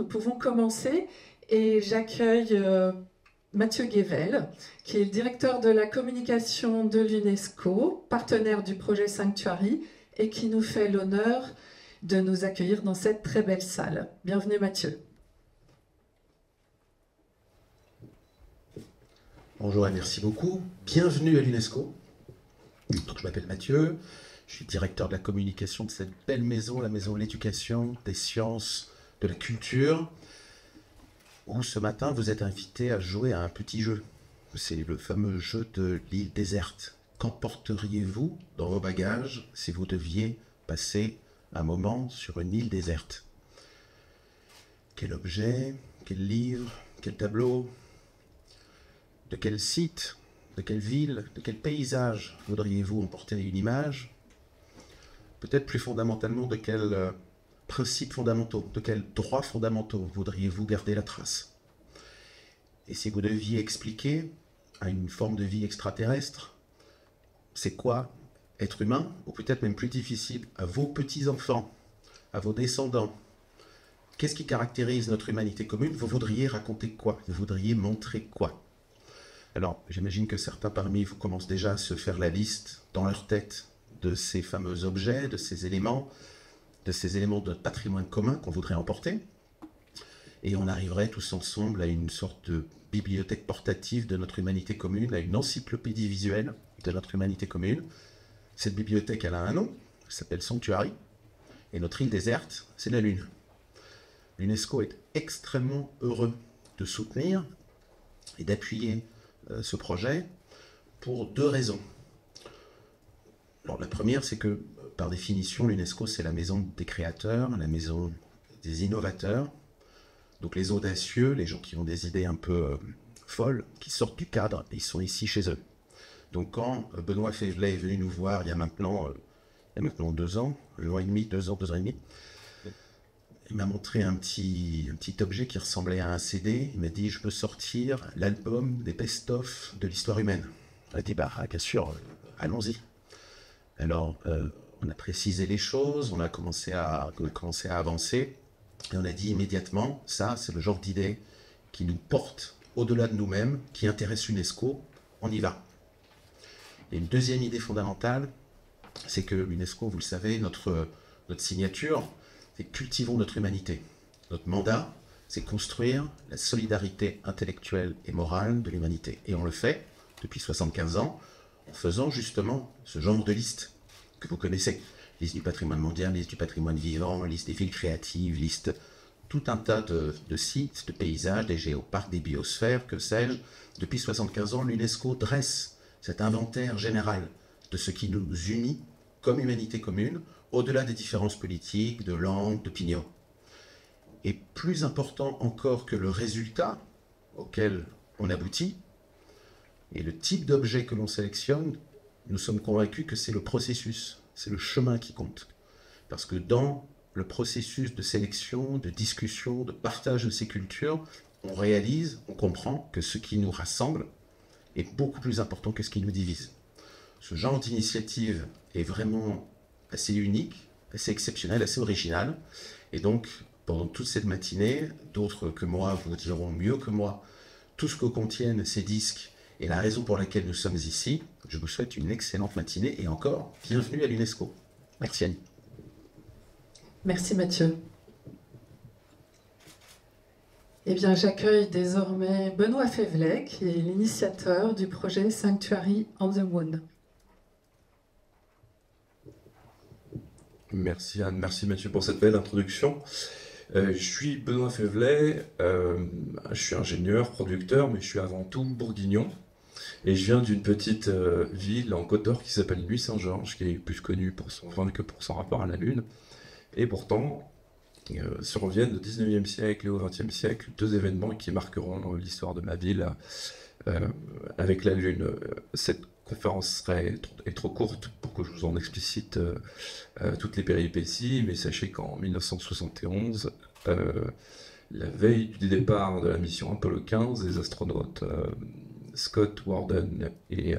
pouvons commencer et j'accueille Mathieu Guével, qui est le directeur de la communication de l'UNESCO, partenaire du projet Sanctuary, et qui nous fait l'honneur de nous accueillir dans cette très belle salle. Bienvenue Mathieu. Bonjour et merci beaucoup. Bienvenue à l'UNESCO. Donc, je m'appelle Mathieu, je suis directeur de la communication de cette belle maison, la maison de l'éducation, des sciences, de la culture, où ce matin vous êtes invités à jouer à un petit jeu. C'est le fameux jeu de l'île déserte. Qu'emporteriez-vous dans vos bagages si vous deviez passer un moment sur une île déserte? Quel objet, quel livre, quel tableau, de quel site, de quelle ville, de quel paysage voudriez-vous emporter une image? Peut-être plus fondamentalement, de quels principes fondamentaux, de quels droits fondamentaux voudriez-vous garder la trace? Et si vous deviez expliquer à une forme de vie extraterrestre, c'est quoi être humain, ou peut-être même plus difficile, à vos petits-enfants, à vos descendants, qu'est-ce qui caractérise notre humanité commune? Vous voudriez raconter quoi? Vous voudriez montrer quoi? Alors, j'imagine que certains parmi vous commencent déjà à se faire la liste dans leur tête de ces fameux objets, de ces éléments de patrimoine commun qu'on voudrait emporter. Et on arriverait tous ensemble à une sorte de bibliothèque portative de notre humanité commune, à une encyclopédie visuelle de notre humanité commune. Cette bibliothèque, elle a un nom, elle s'appelle Sanctuary, et notre île déserte, c'est la Lune. L'UNESCO est extrêmement heureux de soutenir et d'appuyer ce projet pour deux raisons. Alors, la première, c'est que, par définition, l'UNESCO, c'est la maison des créateurs, la maison des innovateurs. Donc les audacieux, les gens qui ont des idées un peu folles, qui sortent du cadre, et ils sont ici chez eux. Donc quand Benoît Févelet est venu nous voir il y a maintenant 2 ans, 1 an et demi, 2 ans et demi, il m'a montré un petit objet qui ressemblait à un CD. Il m'a dit, je peux sortir l'album des best-of de l'histoire humaine. On a dit, bah bien sûr, allons-y. Alors, on a précisé les choses, on a commencé à avancer, et on a dit immédiatement, ça, c'est le genre d'idée qui nous porte au-delà de nous-mêmes, qui intéresse l'UNESCO, on y va. Et une deuxième idée fondamentale, c'est que l'UNESCO, vous le savez, notre signature, c'est cultivons notre humanité. Notre mandat, c'est construire la solidarité intellectuelle et morale de l'humanité. Et on le fait depuis 75 ans, en faisant justement ce genre de liste que vous connaissez. Liste du patrimoine mondial, liste du patrimoine vivant, liste des villes créatives, liste tout un tas de sites, de paysages, des géoparcs, des biosphères, que sais-je. Depuis 75 ans, l'UNESCO dresse cet inventaire général de ce qui nous unit comme humanité commune, au-delà des différences politiques, de langue, d'opinion. Et plus important encore que le résultat auquel on aboutit, et le type d'objet que l'on sélectionne, nous sommes convaincus que c'est le processus, c'est le chemin qui compte. Parce que dans le processus de sélection, de discussion, de partage de ces cultures, on réalise, on comprend que ce qui nous rassemble est beaucoup plus important que ce qui nous divise. Ce genre d'initiative est vraiment assez unique, assez exceptionnel, assez original. Et donc, pendant toute cette matinée, d'autres que moi vous diront mieux que moi tout ce que contiennent ces disques et la raison pour laquelle nous sommes ici. Je vous souhaite une excellente matinée et encore, bienvenue à l'UNESCO. Merci Annie. Merci Mathieu. Eh bien, j'accueille désormais Benoît Févelet, qui est l'initiateur du projet Sanctuary on the Moon. Merci Anne, merci Mathieu pour cette belle introduction. Je suis Benoît Févelet, je suis ingénieur, producteur, mais je suis avant tout bourguignon. Et je viens d'une petite ville en Côte d'Or qui s'appelle Nuit-Saint-Georges, qui est plus connue pour son rapport à la Lune. Et pourtant, surviennent au 19e siècle et au 20e siècle deux événements qui marqueront l'histoire de ma ville avec la Lune. Cette conférence est trop courte pour que je vous en explicite toutes les péripéties, mais sachez qu'en 1971, la veille du départ de la mission Apollo 15, les astronautes Scott, Worden et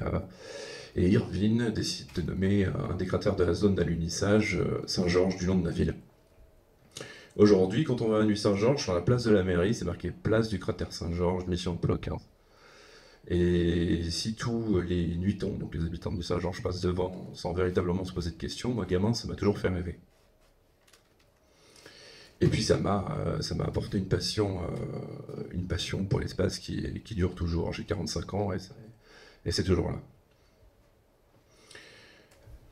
Irvine décident de nommer un des cratères de la zone d'alunissage Saint-Georges du nom de ma ville. Aujourd'hui, quand on va à Nuit Saint-Georges, sur la place de la mairie, c'est marqué place du cratère Saint-Georges, mission de Ploc 15. Et si tous les nuitons, donc les habitants de Nuit Saint-Georges, passent devant sans véritablement se poser de questions, moi, gamin, ça m'a toujours fait rêver. Et puis ça m'a apporté une passion pour l'espace qui dure toujours. J'ai 45 ans et c'est toujours là.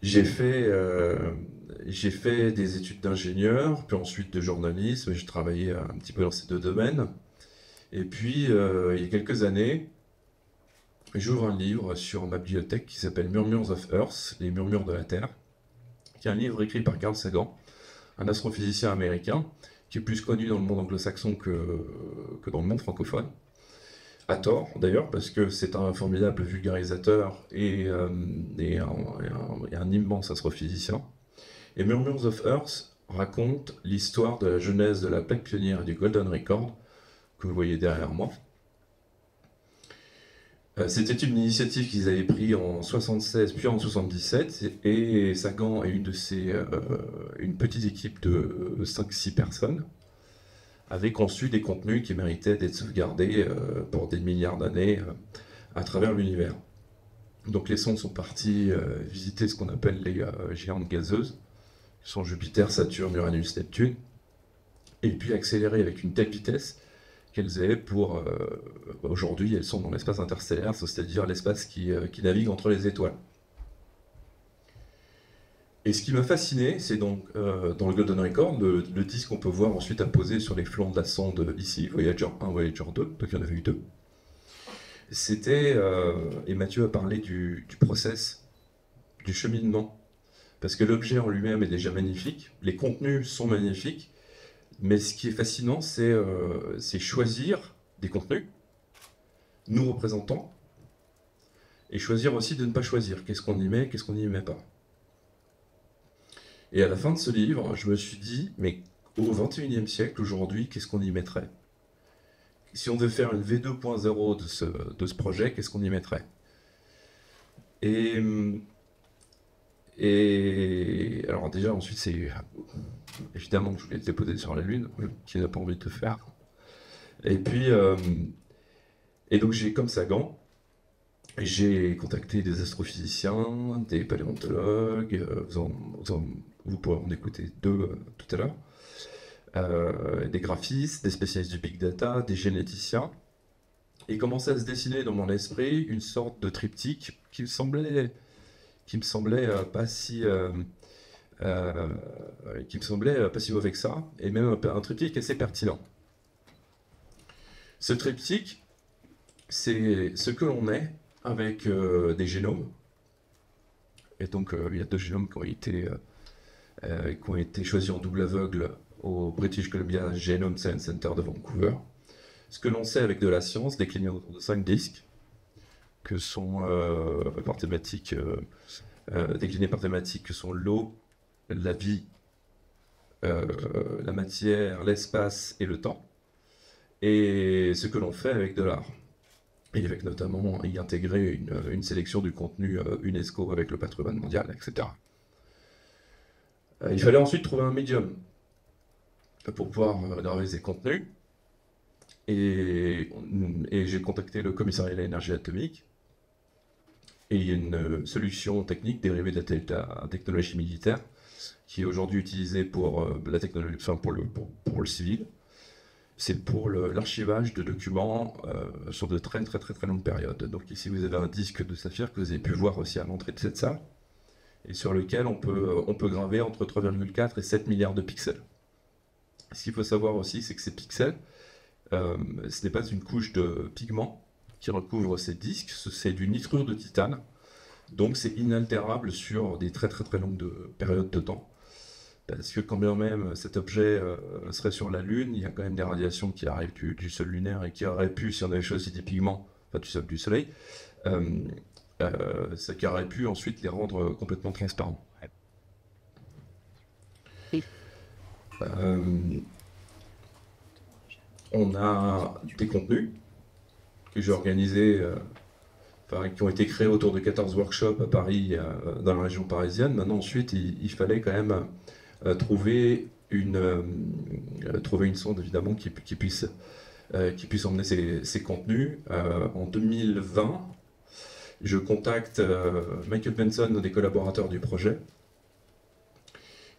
J'ai fait des études d'ingénieur, puis ensuite de journalisme. J'ai travaillé un petit peu dans ces deux domaines. Et puis, il y a quelques années, j'ouvre un livre sur ma bibliothèque qui s'appelle Murmures of Earth, les murmures de la Terre, qui est un livre écrit par Carl Sagan, un astrophysicien américain, qui est plus connu dans le monde anglo-saxon que dans le monde francophone. À tort, d'ailleurs, parce que c'est un formidable vulgarisateur et un immense astrophysicien. Et Murmures of Earth raconte l'histoire de la genèse de la plaque pionnière du Golden Record, que vous voyez derrière moi. C'était une initiative qu'ils avaient prise en 76 puis en 77, et Sagan et une petite équipe de 5-6 personnes avaient conçu des contenus qui méritaient d'être sauvegardés pour des milliards d'années à travers l'univers. Donc les sondes sont parties visiter ce qu'on appelle les géantes gazeuses, qui sont Jupiter, Saturne, Uranus, Neptune, et puis accélérer avec une telle vitesse qu'elles avaient pour... aujourd'hui, elles sont dans l'espace interstellaire, c'est-à-dire l'espace qui navigue entre les étoiles. Et ce qui m'a fasciné, c'est donc dans le Golden Record, le disque qu'on peut voir ensuite apposé sur les flancs de la sonde ici, Voyager 1, Voyager 2, donc il y en avait eu 2. C'était, et Mathieu a parlé du process, du cheminement, parce que l'objet en lui-même est déjà magnifique, les contenus sont magnifiques, mais ce qui est fascinant, c'est choisir des contenus, nous représentants, et choisir aussi de ne pas choisir. Qu'est-ce qu'on y met, qu'est-ce qu'on n'y met pas. Et à la fin de ce livre, je me suis dit, mais au XXIe siècle, aujourd'hui, qu'est-ce qu'on y mettrait? Si on veut faire une V2.0 de ce projet, qu'est-ce qu'on y mettrait? Et alors déjà, ensuite, c'est évidemment que je voulais le déposer sur la Lune, qui n'a pas envie de le faire. Et puis, et donc j'ai, comme Sagan, j'ai contacté des astrophysiciens, des paléontologues, vous pourrez en écouter 2 tout à l'heure, des graphistes, des spécialistes du big data, des généticiens, et commençait à se dessiner dans mon esprit une sorte de triptyque qui me semblait pas si mauvais que ça, et même un triptyque assez pertinent. Ce triptyque, c'est ce que l'on est avec des génomes. Et donc il y a 2 génomes qui ont été choisis en double aveugle au British Columbia Genome Science Center de Vancouver. Ce que l'on sait avec de la science, décliné autour de 5 disques, que sont déclinés par thématiques, que sont l'eau, la vie, la matière, l'espace et le temps. Et ce que l'on fait avec de l'art. Et avec notamment y intégrer une sélection du contenu UNESCO avec le patrimoine mondial, etc. Il fallait ensuite trouver un médium pour pouvoir graver ces contenus. Et j'ai contacté le commissariat à l'énergie atomique. Et il y a une solution technique dérivée de la technologie militaire qui est aujourd'hui utilisée pour la technologie, enfin pour le civil. C'est pour l'archivage de documents sur de très longues périodes. Donc ici vous avez un disque de saphir que vous avez pu voir aussi à l'entrée de cette salle, et sur lequel on peut graver entre 3,4 et 7 milliards de pixels. Ce qu'il faut savoir aussi, c'est que ces pixels, ce n'est pas une couche de pigments qui recouvre ces disques, c'est du nitrure de titane, donc c'est inaltérable sur des très longues périodes de temps. Parce que quand bien même cet objet serait sur la Lune, il y a quand même des radiations qui arrivent du sol lunaire et qui auraient pu, si on avait choisi des pigments, enfin du Soleil, ça qui aurait pu ensuite les rendre complètement transparents. On a des contenus que j'ai organisés, qui ont été créés autour de 14 workshops à Paris, dans la région parisienne. Maintenant, ensuite, il fallait quand même trouver trouver une sonde évidemment qui puisse emmener ses contenus. En 2020, je contacte Michael Benson, un des collaborateurs du projet,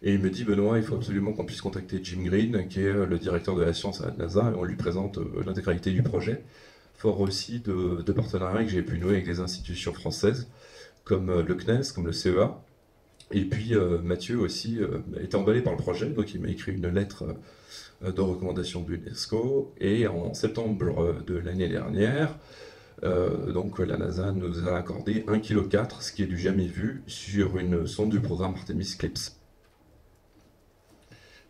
et il me dit: Benoît, il faut absolument qu'on puisse contacter Jim Green, qui est le directeur de la science à la NASA, et on lui présente l'intégralité du projet, fort aussi de partenariats que j'ai pu nouer avec des institutions françaises, comme le CNES, comme le CEA. Et puis Mathieu aussi était emballé par le projet, donc il m'a écrit une lettre de recommandation de l'UNESCO, et en septembre de l'année dernière, donc la NASA nous a accordé 1,4 kg, ce qui est du jamais vu, sur une sonde du programme Artemis CLIPS.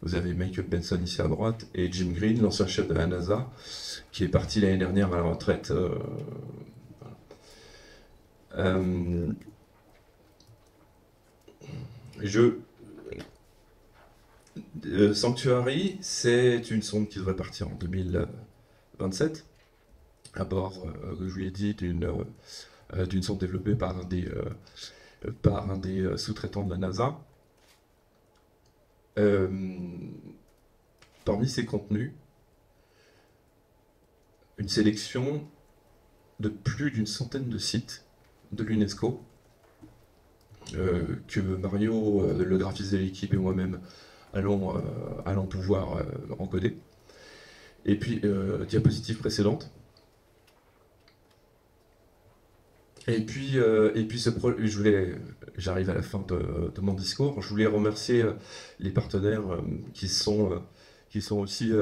Vous avez Michael Benson ici à droite, et Jim Green, l'ancien chef de la NASA, qui est parti l'année dernière à la retraite. Sanctuary, c'est une sonde qui devrait partir en 2027, à bord, je vous l'ai dit, d'une sonde développée par un des sous-traitants de la NASA. Parmi ces contenus, une sélection de plus d'une centaine de sites de l'UNESCO que Mario, le graphiste de l'équipe, et moi-même allons pouvoir encoder. Et puis, diapositive précédente. Et puis j'arrive à la fin de mon discours. Je voulais remercier les partenaires qui sont aussi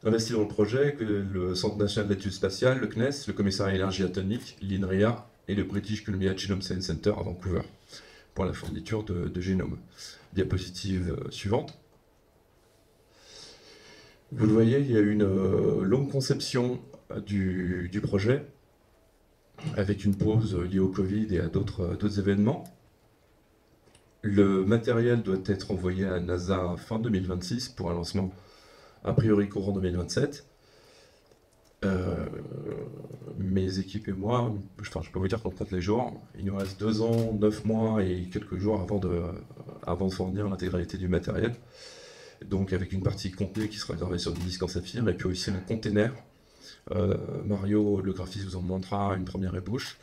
investis dans le projet, que le Centre national d'études spatiales, le CNES, le Commissariat à l'énergie atomique, l'INRIA et le British Columbia Genome Science Center à Vancouver pour la fourniture de génomes. Diapositive suivante. Vous le voyez, il y a eu une longue conception du projet, avec une pause liée au Covid et à d'autres événements. Le matériel doit être envoyé à NASA fin 2026 pour un lancement a priori courant 2027. Mes équipes et moi, je peux vous dire qu'on compte les jours. Il nous reste 2 ans, 9 mois et quelques jours avant de fournir l'intégralité du matériel. Donc avec une partie contenu qui sera gravée sur des disques en saphir, et puis aussi un container. Mario, le graphiste, vous en montrera une première ébauche.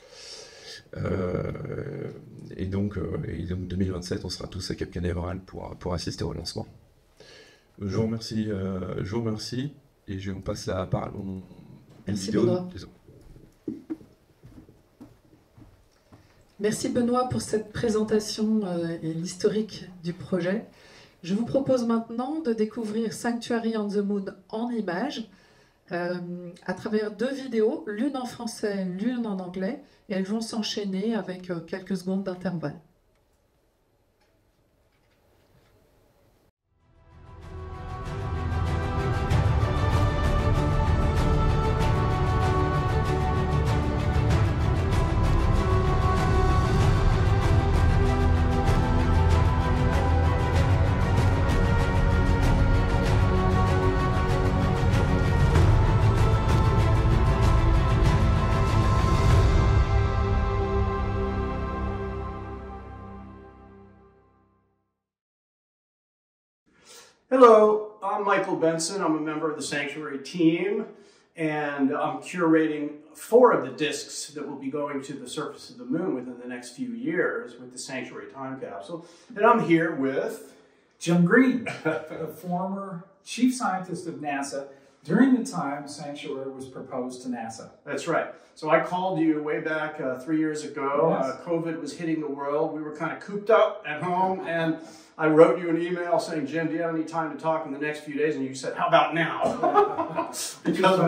Et donc 2027, on sera tous à Cap Canaveral pour assister au lancement. Je vous remercie, et je vous passe la parole. Merci Benoît. Merci Benoît pour cette présentation et l'historique du projet. Je vous propose maintenant de découvrir Sanctuary on the Moon en images, à travers 2 vidéos, l'une en français, l'une en anglais, et elles vont s'enchaîner avec quelques secondes d'intervalle. Hello, I'm Michael Benson. I'm a member of the Sanctuary team, and I'm curating 4 of the discs that will be going to the surface of the moon within the next few years with the Sanctuary time capsule. And I'm here with Jim Green, the former chief scientist of NASA during the time Sanctuary was proposed to NASA. That's right. So I called you way back 3 years ago. Yes. COVID was hitting the world. We were kind of cooped up at home, and I wrote you an email saying, Jim, do you have any time to talk in the next few days? And you said, how about now? Because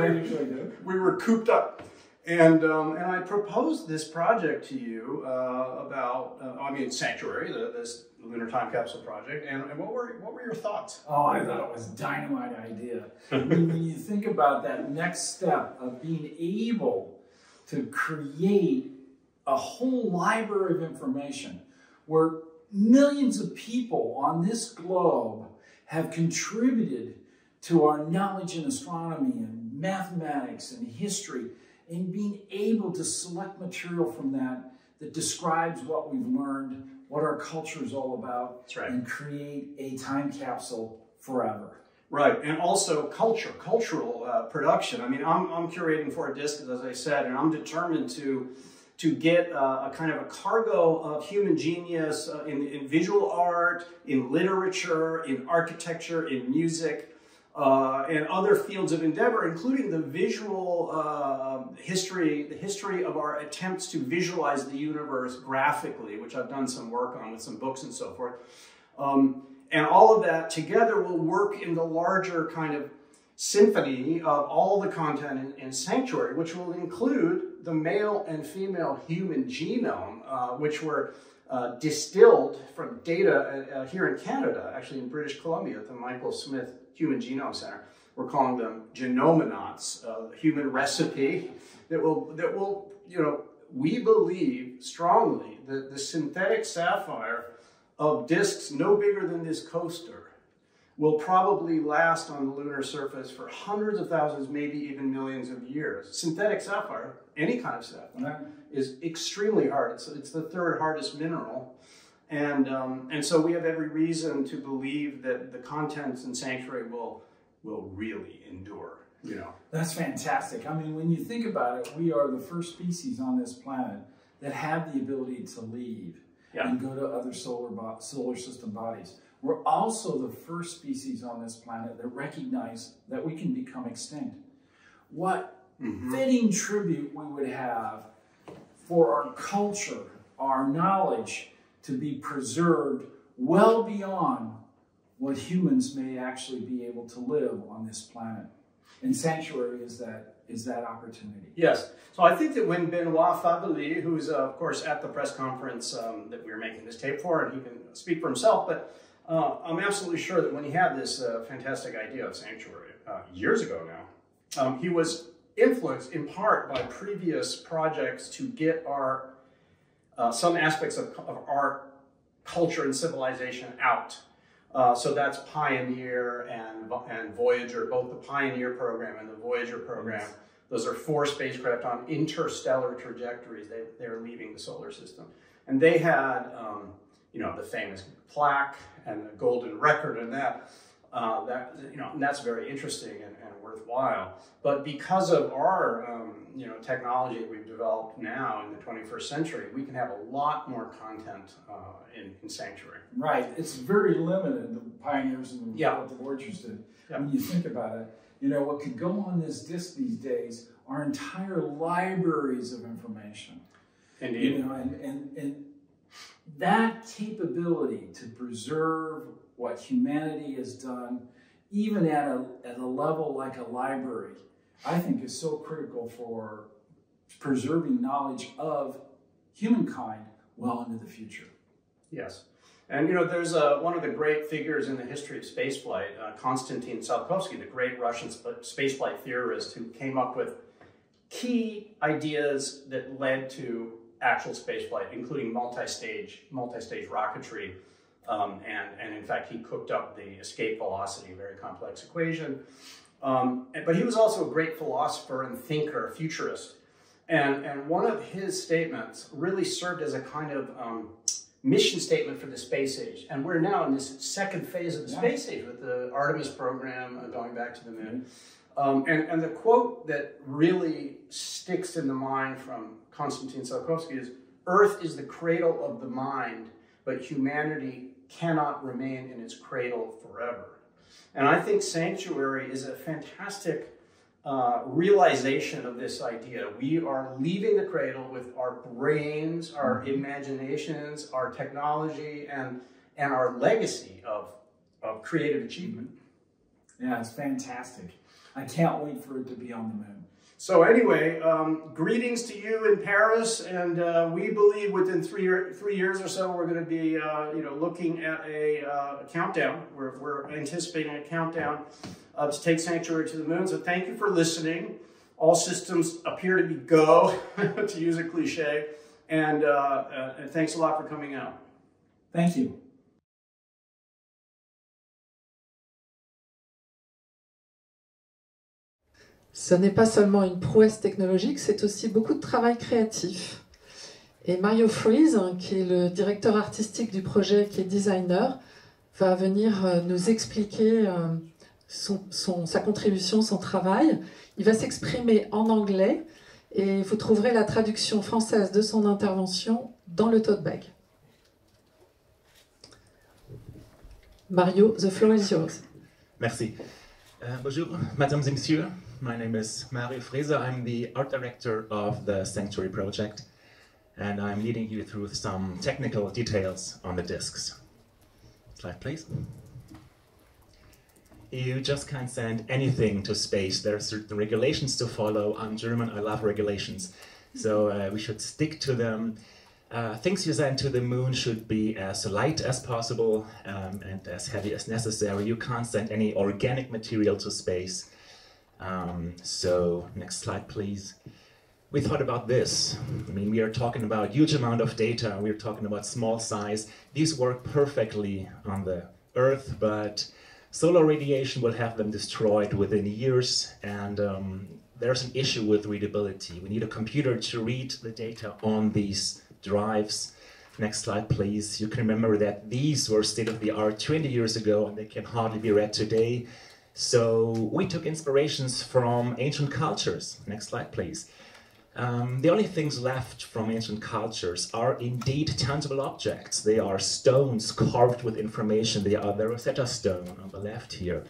we were cooped up. And I proposed this project to you Sanctuary, this Lunar Time Capsule project. And what were your thoughts? Oh, I thought it was a dynamite idea. When you think about that next step of being able to create a whole library of information where millions of people on this globe have contributed to our knowledge in astronomy and mathematics and history, and being able to select material from that describes what we've learned, what our culture is all about, That's right. and create a time capsule forever. Right, and also cultural production. I mean, I'm curating for a disc, as I said, and I'm determined to get a kind of a cargo of human genius in visual art, in literature, in architecture, in music, and other fields of endeavor, including the visual history, the history of our attempts to visualize the universe graphically, which I've done some work on with some books and so forth. And all of that together will work in the larger kind of symphony of all the content in Sanctuary, which will include the male and female human genome, which were distilled from data here in Canada, actually in British Columbia at the Michael Smith Human Genome Center. We're calling them genomenauts, human recipe that will, you know, we believe strongly that the synthetic sapphire of disks no bigger than this coaster will probably last on the lunar surface for hundreds of thousands, maybe even millions of years. Synthetic sapphire, any kind of sapphire, is extremely hard. It's the third hardest mineral. And so we have every reason to believe that the contents in Sanctuary will really endure, you know. That's fantastic. I mean, when you think about it, we are the first species on this planet that have the ability to leave and go to other solar system bodies. We're also the first species on this planet that recognize that we can become extinct. What fitting tribute we would have for our culture, our knowledge to be preserved well beyond what humans may actually be able to live on this planet. And Sanctuary is that opportunity. Yes. So I think that when Benoit Fabely, who's of course at the press conference that we were making this tape for, and he can speak for himself, but I'm absolutely sure that when he had this fantastic idea of Sanctuary years ago now, he was influenced in part by previous projects to get our some aspects of our culture and civilization out. So that's Pioneer and Voyager, both the Pioneer program and the Voyager program. Yes. Those are 4 spacecraft on interstellar trajectories. They're leaving the solar system. And they had, you know, the famous plaque and the golden record and that you know, and that's very interesting and worthwhile. But because of our, you know, technology we've developed now in the 21st century, we can have a lot more content in Sanctuary. Right. It's very limited, the Pioneers and what the Voyagers did. When you think about it, you know, what could go on this disk these days are entire libraries of information. Indeed. You know, and that capability to preserve what humanity has done, even at a level like a library, I think is so critical for preserving knowledge of humankind well into the future. Yes. And, you know, there's one of the great figures in the history of spaceflight, Konstantin Tsiolkovsky, the great Russian spaceflight theorist who came up with key ideas that led to actual spaceflight, including multi-stage rocketry. And in fact, he cooked up the escape velocity, a very complex equation. But he was also a great philosopher and thinker, a futurist. And one of his statements really served as a kind of mission statement for the space age. And we're now in this second phase of the space age with the Artemis program going back to the moon. And the quote that really sticks in the mind from Konstantin Tsiolkovsky is, "Earth is the cradle of the mind, but humanity cannot remain in its cradle forever." And I think Sanctuary is a fantastic realization of this idea. We are leaving the cradle with our brains, our imaginations, our technology, and our legacy of creative achievement. Yeah, it's fantastic. I can't wait for it to be on the moon. So anyway, greetings to you in Paris, and we believe within 3 years or so we're going to be, you know, looking at a countdown. We're anticipating a countdown to take Sanctuary to the moon. So thank you for listening. All systems appear to be go, to use a cliche, and thanks a lot for coming out. Thank you. Ce n'est pas seulement une prouesse technologique, c'est aussi beaucoup de travail créatif. Et Mario Freeze, qui est le directeur artistique du projet, qui est designer, va venir nous expliquer sa contribution, son travail. Il va s'exprimer en anglais et vous trouverez la traduction française de son intervention dans le tote bag. Mario, the floor is yours. Merci. Bonjour, mesdames et messieurs. My name is Mario Fraser. I'm the art director of the Sanctuary project, and I'm leading you through some technical details on the discs. Slide, please. You just can't send anything to space. There are certain regulations to follow. I'm German, I love regulations. So we should stick to them. Things you send to the moon should be as light as possible and as heavy as necessary. You can't send any organic material to space. So next slide, please. We thought about this. I mean, we are talking about huge amount of data. We're talking about small size. These work perfectly on the Earth, but solar radiation will have them destroyed within years, and there's an issue with readability. We need a computer to read the data on these drives. Next slide, please. You can remember that these were state-of-the-art 20 years ago, and they can hardly be read today. So we took inspirations from ancient cultures. Next slide, please. The only things left from ancient cultures are indeed tangible objects. They are stones carved with information. They are the Rosetta Stone on the left here.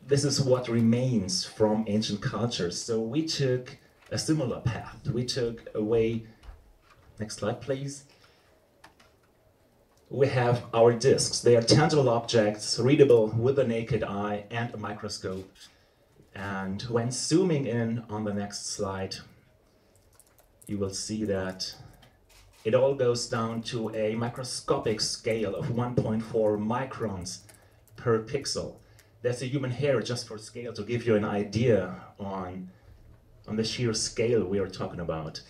This is what remains from ancient cultures. So we took a similar path. We took away, next slide please. We have our discs. They are tangible objects, readable with the naked eye and a microscope. And when zooming in on the next slide, you will see that it all goes down to a microscopic scale of 1.4 microns per pixel. That's a human hair, just for scale, to give you an idea on the sheer scale we are talking about.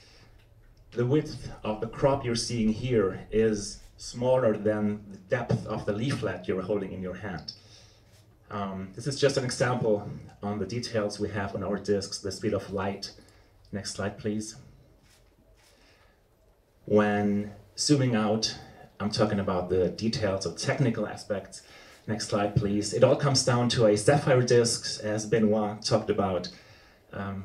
The width of the crop you're seeing here is smaller than the depth of the leaflet you're holding in your hand. This is just an example on the details we have on our discs, the speed of light. Next slide, please. When zooming out, I'm talking about the details of technical aspects. Next slide, please. It all comes down to a sapphire disc, as Benoit talked about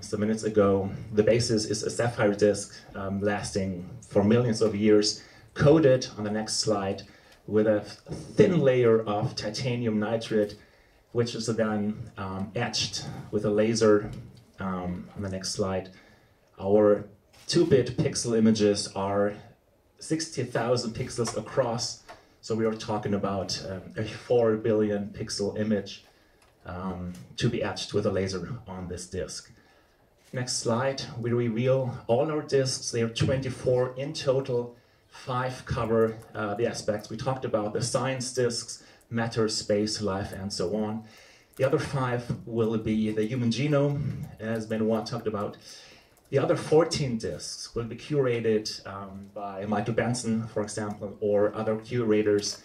some minutes ago. The basis is a sapphire disc lasting for millions of years, coated on the next slide with a thin layer of titanium nitride, which is then etched with a laser on the next slide. Our 2-bit pixel images are 60,000 pixels across, so we are talking about a 4 billion pixel image to be etched with a laser on this disk. Next slide, we reveal all our disks. They are 24 in total. 5 cover the aspects we talked about, the science disks, matter, space, life, and so on. The other 5 will be the human genome, as Benoit talked about. The other 14 disks will be curated by Michael Benson, for example, or other curators,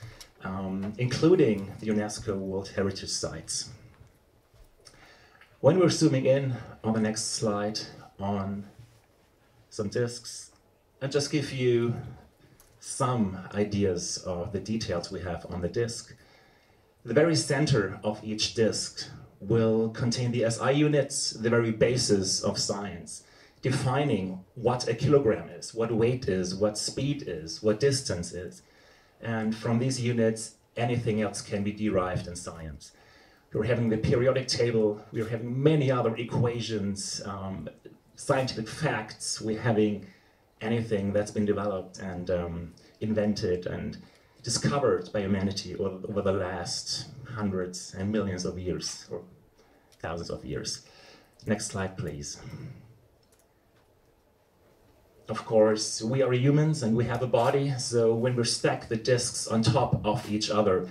including the UNESCO World Heritage Sites. When we're zooming in on the next slide on some disks, I'll just give you some ideas of the details we have on the disk. The very center of each disk will contain the SI units, the very basis of science, defining what a kilogram is, what weight is, what speed is, what distance is. And from these units, anything else can be derived in science. We're having the periodic table, we're having many other equations, scientific facts, we're having anything that's been developed and invented and discovered by humanity over the last hundreds and millions of years, or thousands of years. Next slide, please. Of course, we are humans and we have a body, so when we stack the discs on top of each other,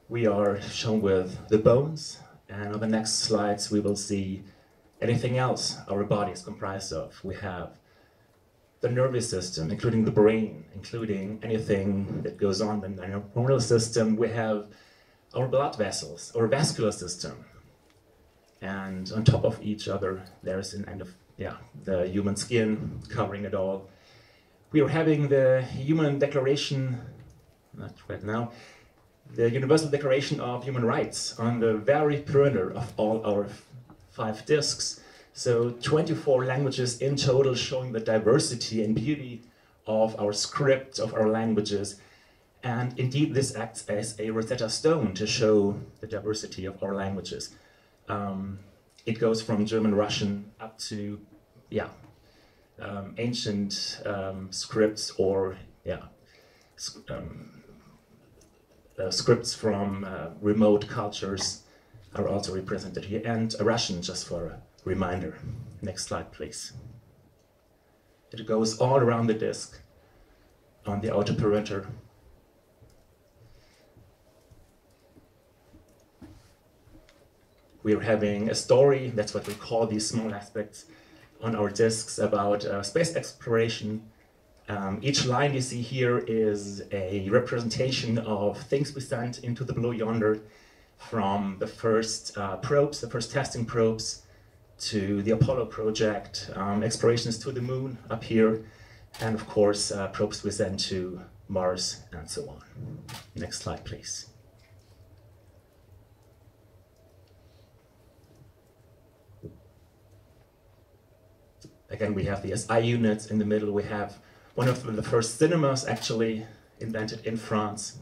we are shown with the bones, and on the next slides we will see anything else our body is comprised of. We have the nervous system, including the brain, including anything that goes on in the neuronal system. We have our blood vessels, our vascular system. And on top of each other, there's an end of, the human skin covering it all. We are having the Human Declaration, not right now, the Universal Declaration of Human Rights on the very perimeter of all our 5 discs. So 24 languages in total, showing the diversity and beauty of our script, of our languages. And indeed, this acts as a Rosetta Stone to show the diversity of our languages. It goes from German, Russian, up to, ancient scripts, or, scripts from remote cultures are also represented here, and a Russian, just for a reminder. Next slide, please. It goes all around the disk on the outer perimeter. We're having a story, that's what we call these small aspects on our disks, about space exploration. Each line you see here is a representation of things we sent into the blue yonder, from the first probes, the first testing probes, to the Apollo project, explorations to the moon up here, and of course probes we sent to Mars, and so on. Next slide, please. Again, we have the SI units. In the middle we have one of the first cinemas actually invented in France.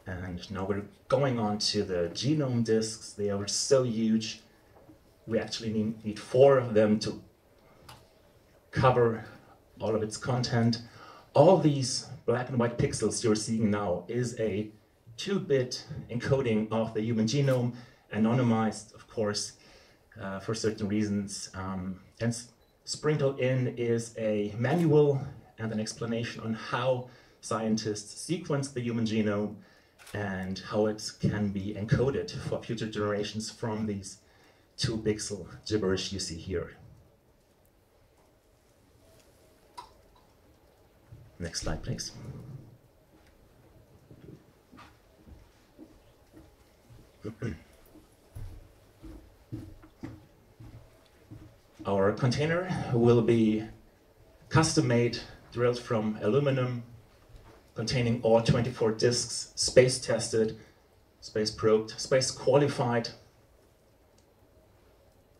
And now we're going on to the genome disks. They are so huge. We actually need 4 of them to cover all of its content. All these black and white pixels you're seeing now is a 2-bit encoding of the human genome, anonymized, of course, for certain reasons. And sprinkled in is a manual and an explanation on how scientists sequence the human genome and how it can be encoded for future generations from these 2-pixel gibberish you see here. Next slide, please. Our container will be custom-made, drilled from aluminum, containing all 24 disks, space-tested, space-probed, space-qualified.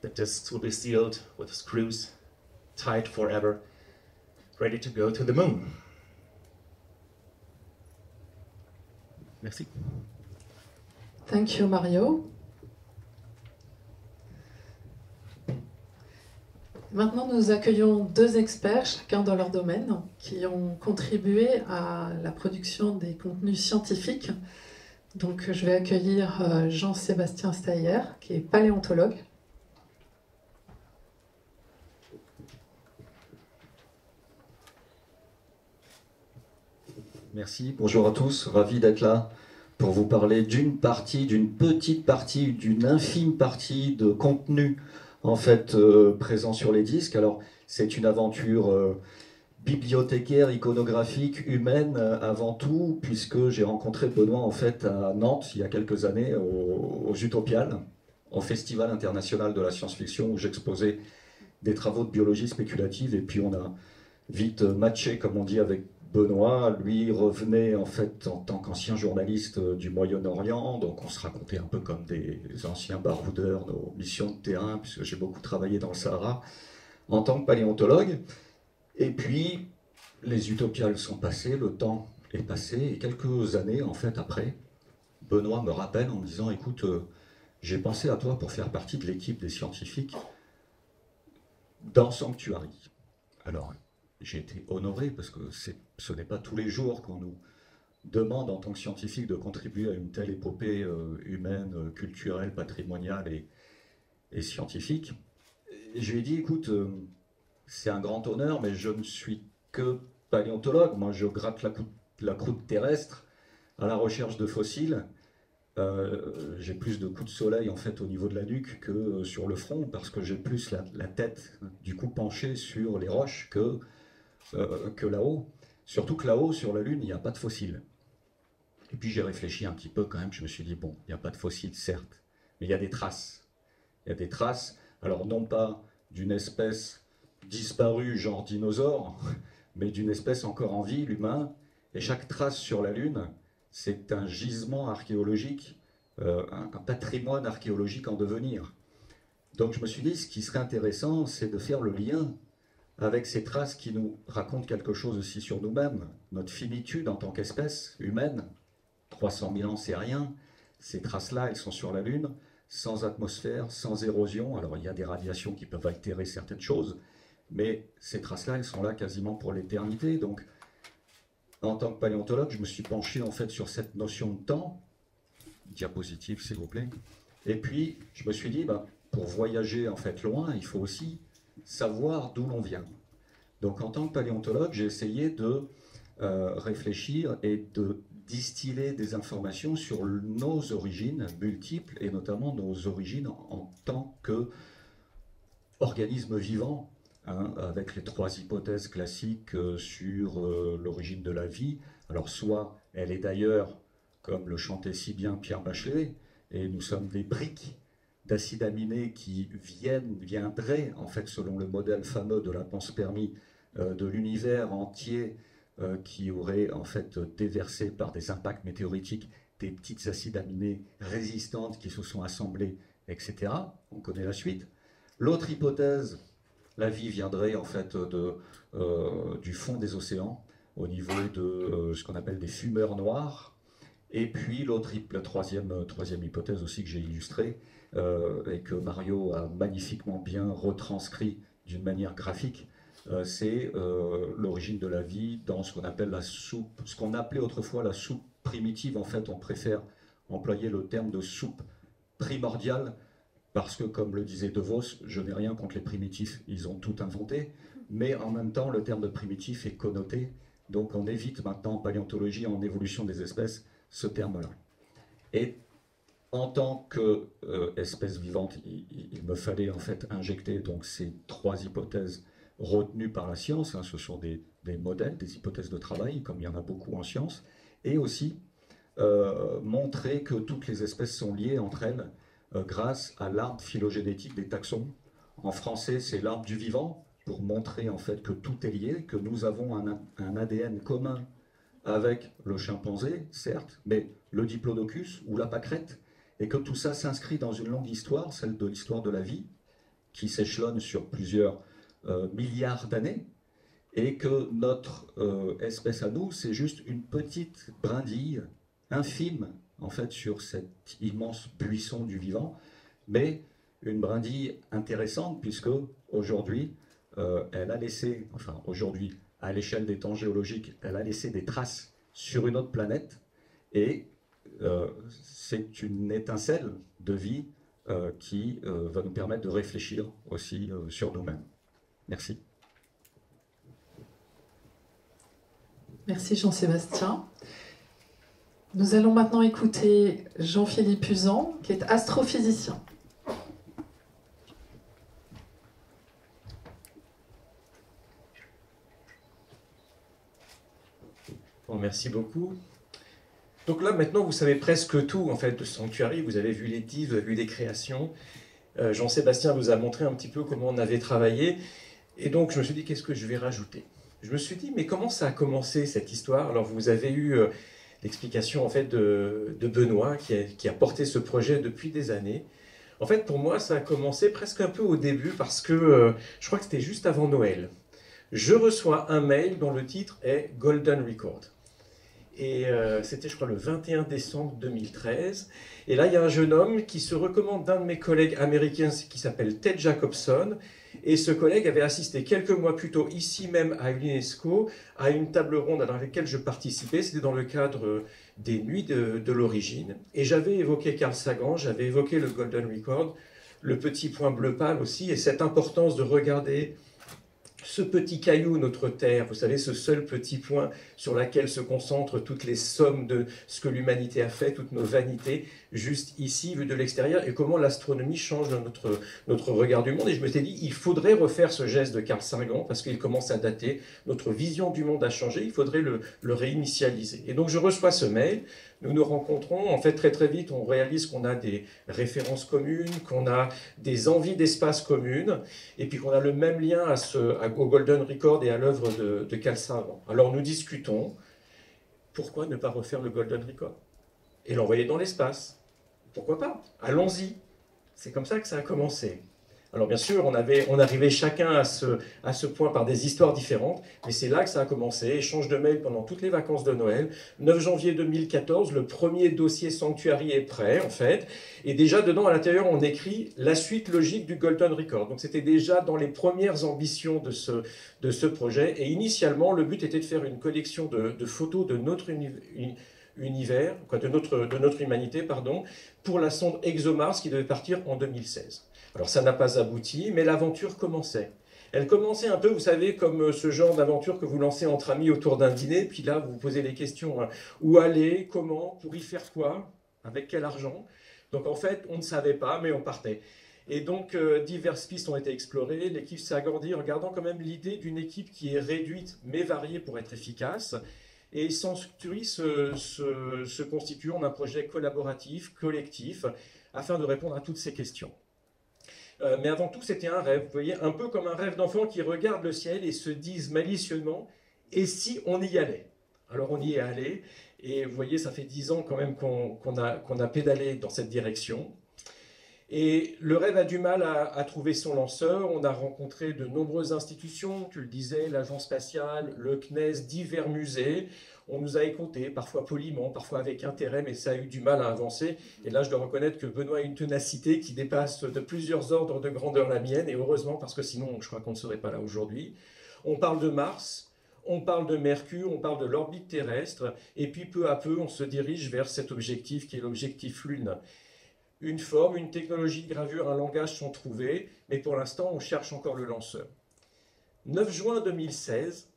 The disks will be sealed with screws, tight forever, ready to go to the moon. Merci. Thank you, Mario. Maintenant, nous accueillons 2 experts, chacun dans leur domaine, qui ont contribué à la production des contenus scientifiques. Donc, je vais accueillir Jean-Sébastien Steyer, qui est paléontologue. Merci, bonjour à tous, ravi d'être là pour vous parler d'une petite partie, d'une infime partie de contenu en fait présent sur les disques. Alors c'est une aventure bibliothécaire, iconographique, humaine avant tout, puisque j'ai rencontré Benoît en fait à Nantes il y a quelques années aux Utopiales, au Festival international de la science-fiction où j'exposais des travaux de biologie spéculative, et puis on a vite matché, comme on dit, avec Benoît. Lui revenait en fait en tant qu'ancien journaliste du Moyen-Orient, donc on se racontait un peu comme des anciens baroudeurs nos missions de terrain, puisque j'ai beaucoup travaillé dans le Sahara en tant que paléontologue. Et puis les Utopiales sont passées, le temps est passé, et quelques années en fait après, Benoît me rappelle en me disant: écoute, j'ai pensé à toi pour faire partie de l'équipe des scientifiques dans Sanctuary. Alors j'ai été honoré, parce que ce n'est pas tous les jours qu'on nous demande en tant que scientifique de contribuer à une telle épopée humaine, culturelle, patrimoniale et scientifique. Et je lui ai dit: écoute, c'est un grand honneur, mais je ne suis que paléontologue. Moi, je gratte la croûte terrestre à la recherche de fossiles. J'ai plus de coups de soleil en fait au niveau de la nuque que sur le front, parce que j'ai plus la tête du coup penchée sur les roches que là-haut. Surtout que là-haut, sur la Lune, il n'y a pas de fossiles. Et puis j'ai réfléchi un petit peu quand même, je me suis dit, bon, il n'y a pas de fossiles, certes, mais il y a des traces. Il y a des traces, alors non pas d'une espèce disparue, genre dinosaure, mais d'une espèce encore en vie, l'humain. Et chaque trace sur la Lune c'est un gisement archéologique, un patrimoine archéologique en devenir. Donc je me suis dit, ce qui serait intéressant, c'est de faire le lien avec ces traces qui nous racontent quelque chose aussi sur nous-mêmes, notre finitude en tant qu'espèce humaine. 300 000 ans, c'est rien. Ces traces-là, elles sont sur la Lune, sans atmosphère, sans érosion. Alors il y a des radiations qui peuvent altérer certaines choses, mais ces traces-là, elles sont là quasiment pour l'éternité. Donc, en tant que paléontologue, je me suis penché en fait sur cette notion de temps. Diapositive, s'il vous plaît. Et puis, je me suis dit, pour voyager en fait loin, il faut aussi savoir d'où l'on vient. Donc, en tant que paléontologue, j'ai essayé de réfléchir et de distiller des informations sur nos origines multiples et notamment nos origines en tant qu'organismes vivants, hein, avec les 3 hypothèses classiques sur l'origine de la vie. Alors soit elle est d'ailleurs, comme le chantait si bien Pierre Bachelet, et nous sommes des briques d'acides aminés qui viendraient, en fait, selon le modèle fameux de la panspermie, de l'univers entier, qui aurait en fait déversé par des impacts météoritiques des petites acides aminés résistantes qui se sont assemblées, etc. On connaît la suite. L'autre hypothèse, la vie viendrait en fait du fond des océans, au niveau de ce qu'on appelle des fumeurs noirs. Et puis la troisième hypothèse aussi que j'ai illustrée, et que Mario a magnifiquement bien retranscrit d'une manière graphique, c'est l'origine de la vie dans ce qu'on appelle la soupe, ce qu'on appelait autrefois la soupe primitive. En fait, on préfère employer le terme de soupe primordiale parce que, comme le disait De Vos, je n'ai rien contre les primitifs, ils ont tout inventé, mais en même temps, le terme de primitif est connoté, donc on évite maintenant en paléontologie, en évolution des espèces, ce terme-là. Et en tant qu'espèce vivante, il me fallait en fait injecter donc ces 3 hypothèses retenues par la science, hein, ce sont des modèles, des hypothèses de travail, comme il y en a beaucoup en science, et aussi montrer que toutes les espèces sont liées entre elles grâce à l'arbre phylogénétique des taxons. En français, c'est l'arbre du vivant, pour montrer en fait que tout est lié, que nous avons un ADN commun avec le chimpanzé, certes, mais le diplodocus ou la pâquerette, et que tout ça s'inscrit dans une longue histoire, celle de l'histoire de la vie, qui s'échelonne sur plusieurs milliards d'années, et que notre espèce à nous, c'est juste une petite brindille infime, en fait, sur cet immense buisson du vivant, mais une brindille intéressante, puisque aujourd'hui, elle a laissé, enfin aujourd'hui, à l'échelle des temps géologiques, elle a laissé des traces sur une autre planète, et c'est une étincelle de vie qui va nous permettre de réfléchir aussi sur nous-mêmes. Merci. Merci Jean-Sébastien. Nous allons maintenant écouter Jean-Philippe Uzan, qui est astrophysicien. Bon, merci beaucoup. Donc là, maintenant, vous savez presque tout en fait de Sanctuary. Vous avez vu les divs, vous avez vu les créations. Jean-Sébastien vous a montré un petit peu comment on avait travaillé. Et donc, je me suis dit, qu'est-ce que je vais rajouter? Je me suis dit, mais comment ça a commencé cette histoire? Alors, vous avez eu l'explication en fait de Benoît qui a porté ce projet depuis des années. En fait, pour moi, ça a commencé presque un peu au début parce que je crois que c'était juste avant Noël. Je reçois un mail dont le titre est Golden Record. Et c'était, je crois, le 21 décembre 2013. Et là, il y a un jeune homme qui se recommande d'un de mes collègues américains qui s'appelle Ted Jacobson. Et ce collègue avait assisté quelques mois plus tôt, ici même à l'UNESCO, à une table ronde dans laquelle je participais. C'était dans le cadre des Nuits de l'origine. Et j'avais évoqué Carl Sagan, j'avais évoqué le Golden Record, le petit point bleu pâle aussi, et cette importance de regarder ce petit caillou, notre Terre, vous savez, ce seul petit point sur lequel se concentrent toutes les sommes de ce que l'humanité a fait, toutes nos vanités, juste ici, vu de l'extérieur, et comment l'astronomie change notre regard du monde. Et je me suis dit, il faudrait refaire ce geste de Carl Sagan, parce qu'il commence à dater, notre vision du monde a changé, il faudrait le réinitialiser. Et donc je reçois ce mail, nous nous rencontrons, en fait très très vite, on réalise qu'on a des références communes, qu'on a des envies d'espace communes, et puis qu'on a le même lien au Golden Record et à l'œuvre de Carl Sagan. Alors nous discutons, pourquoi ne pas refaire le Golden Record et l'envoyer dans l'espace? Pourquoi pas? Allons-y. C'est comme ça que ça a commencé. Alors bien sûr, on arrivait chacun à ce point par des histoires différentes, mais c'est là que ça a commencé. Échange de mails pendant toutes les vacances de Noël. 9 janvier 2014, le premier dossier Sanctuary est prêt, en fait. Et déjà, dedans, à l'intérieur, on écrit la suite logique du Golden Record. Donc c'était déjà dans les premières ambitions de ce projet. Et initialement, le but était de faire une collection de photos de notre univers, de notre humanité, pardon, pour la sonde ExoMars qui devait partir en 2016. Alors ça n'a pas abouti, mais l'aventure commençait. Elle commençait un peu, vous savez, comme ce genre d'aventure que vous lancez entre amis autour d'un dîner, puis là vous vous posez les questions, hein, où aller, comment, pour y faire quoi, avec quel argent. Donc en fait, on ne savait pas, mais on partait. Et donc diverses pistes ont été explorées, l'équipe s'est agrandie en gardant quand même l'idée d'une équipe qui est réduite mais variée pour être efficace. Et Sanctuary se constitue en un projet collaboratif, collectif, afin de répondre à toutes ces questions. Mais avant tout, c'était un rêve, vous voyez, un peu comme un rêve d'enfant qui regarde le ciel et se disent malicieusement « et si on y allait ?» Alors on y est allé, et vous voyez, ça fait 10 ans quand même qu'on a pédalé dans cette direction. Et le rêve a du mal à trouver son lanceur. On a rencontré de nombreuses institutions, tu le disais, l'Agence spatiale, le CNES, divers musées. On nous a écoutés, parfois poliment, parfois avec intérêt, mais ça a eu du mal à avancer. Et là, je dois reconnaître que Benoît a une ténacité qui dépasse de plusieurs ordres de grandeur la mienne, et heureusement, parce que sinon, je crois qu'on ne serait pas là aujourd'hui. On parle de Mars, on parle de Mercure, on parle de l'orbite terrestre, et puis peu à peu, on se dirige vers cet objectif qui est l'objectif Lune. Une forme, une technologie de gravure, un langage sont trouvés, mais pour l'instant, on cherche encore le lanceur. 9 juin 2016,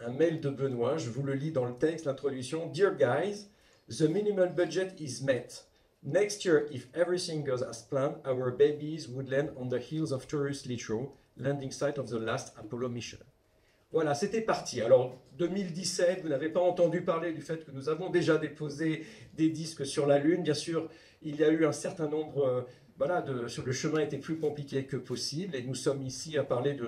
un mail de Benoît, je vous le lis dans le texte, l'introduction. « Dear guys, the minimal budget is met. Next year, if everything goes as planned, our babies would land on the hills of Taurus Littrow, landing site of the last Apollo mission. » Voilà, c'était parti. Alors, 2017, vous n'avez pas entendu parler du fait que nous avons déjà déposé des disques sur la Lune. Bien sûr, il y a eu un certain nombre... le chemin était plus compliqué que possible et nous sommes ici à parler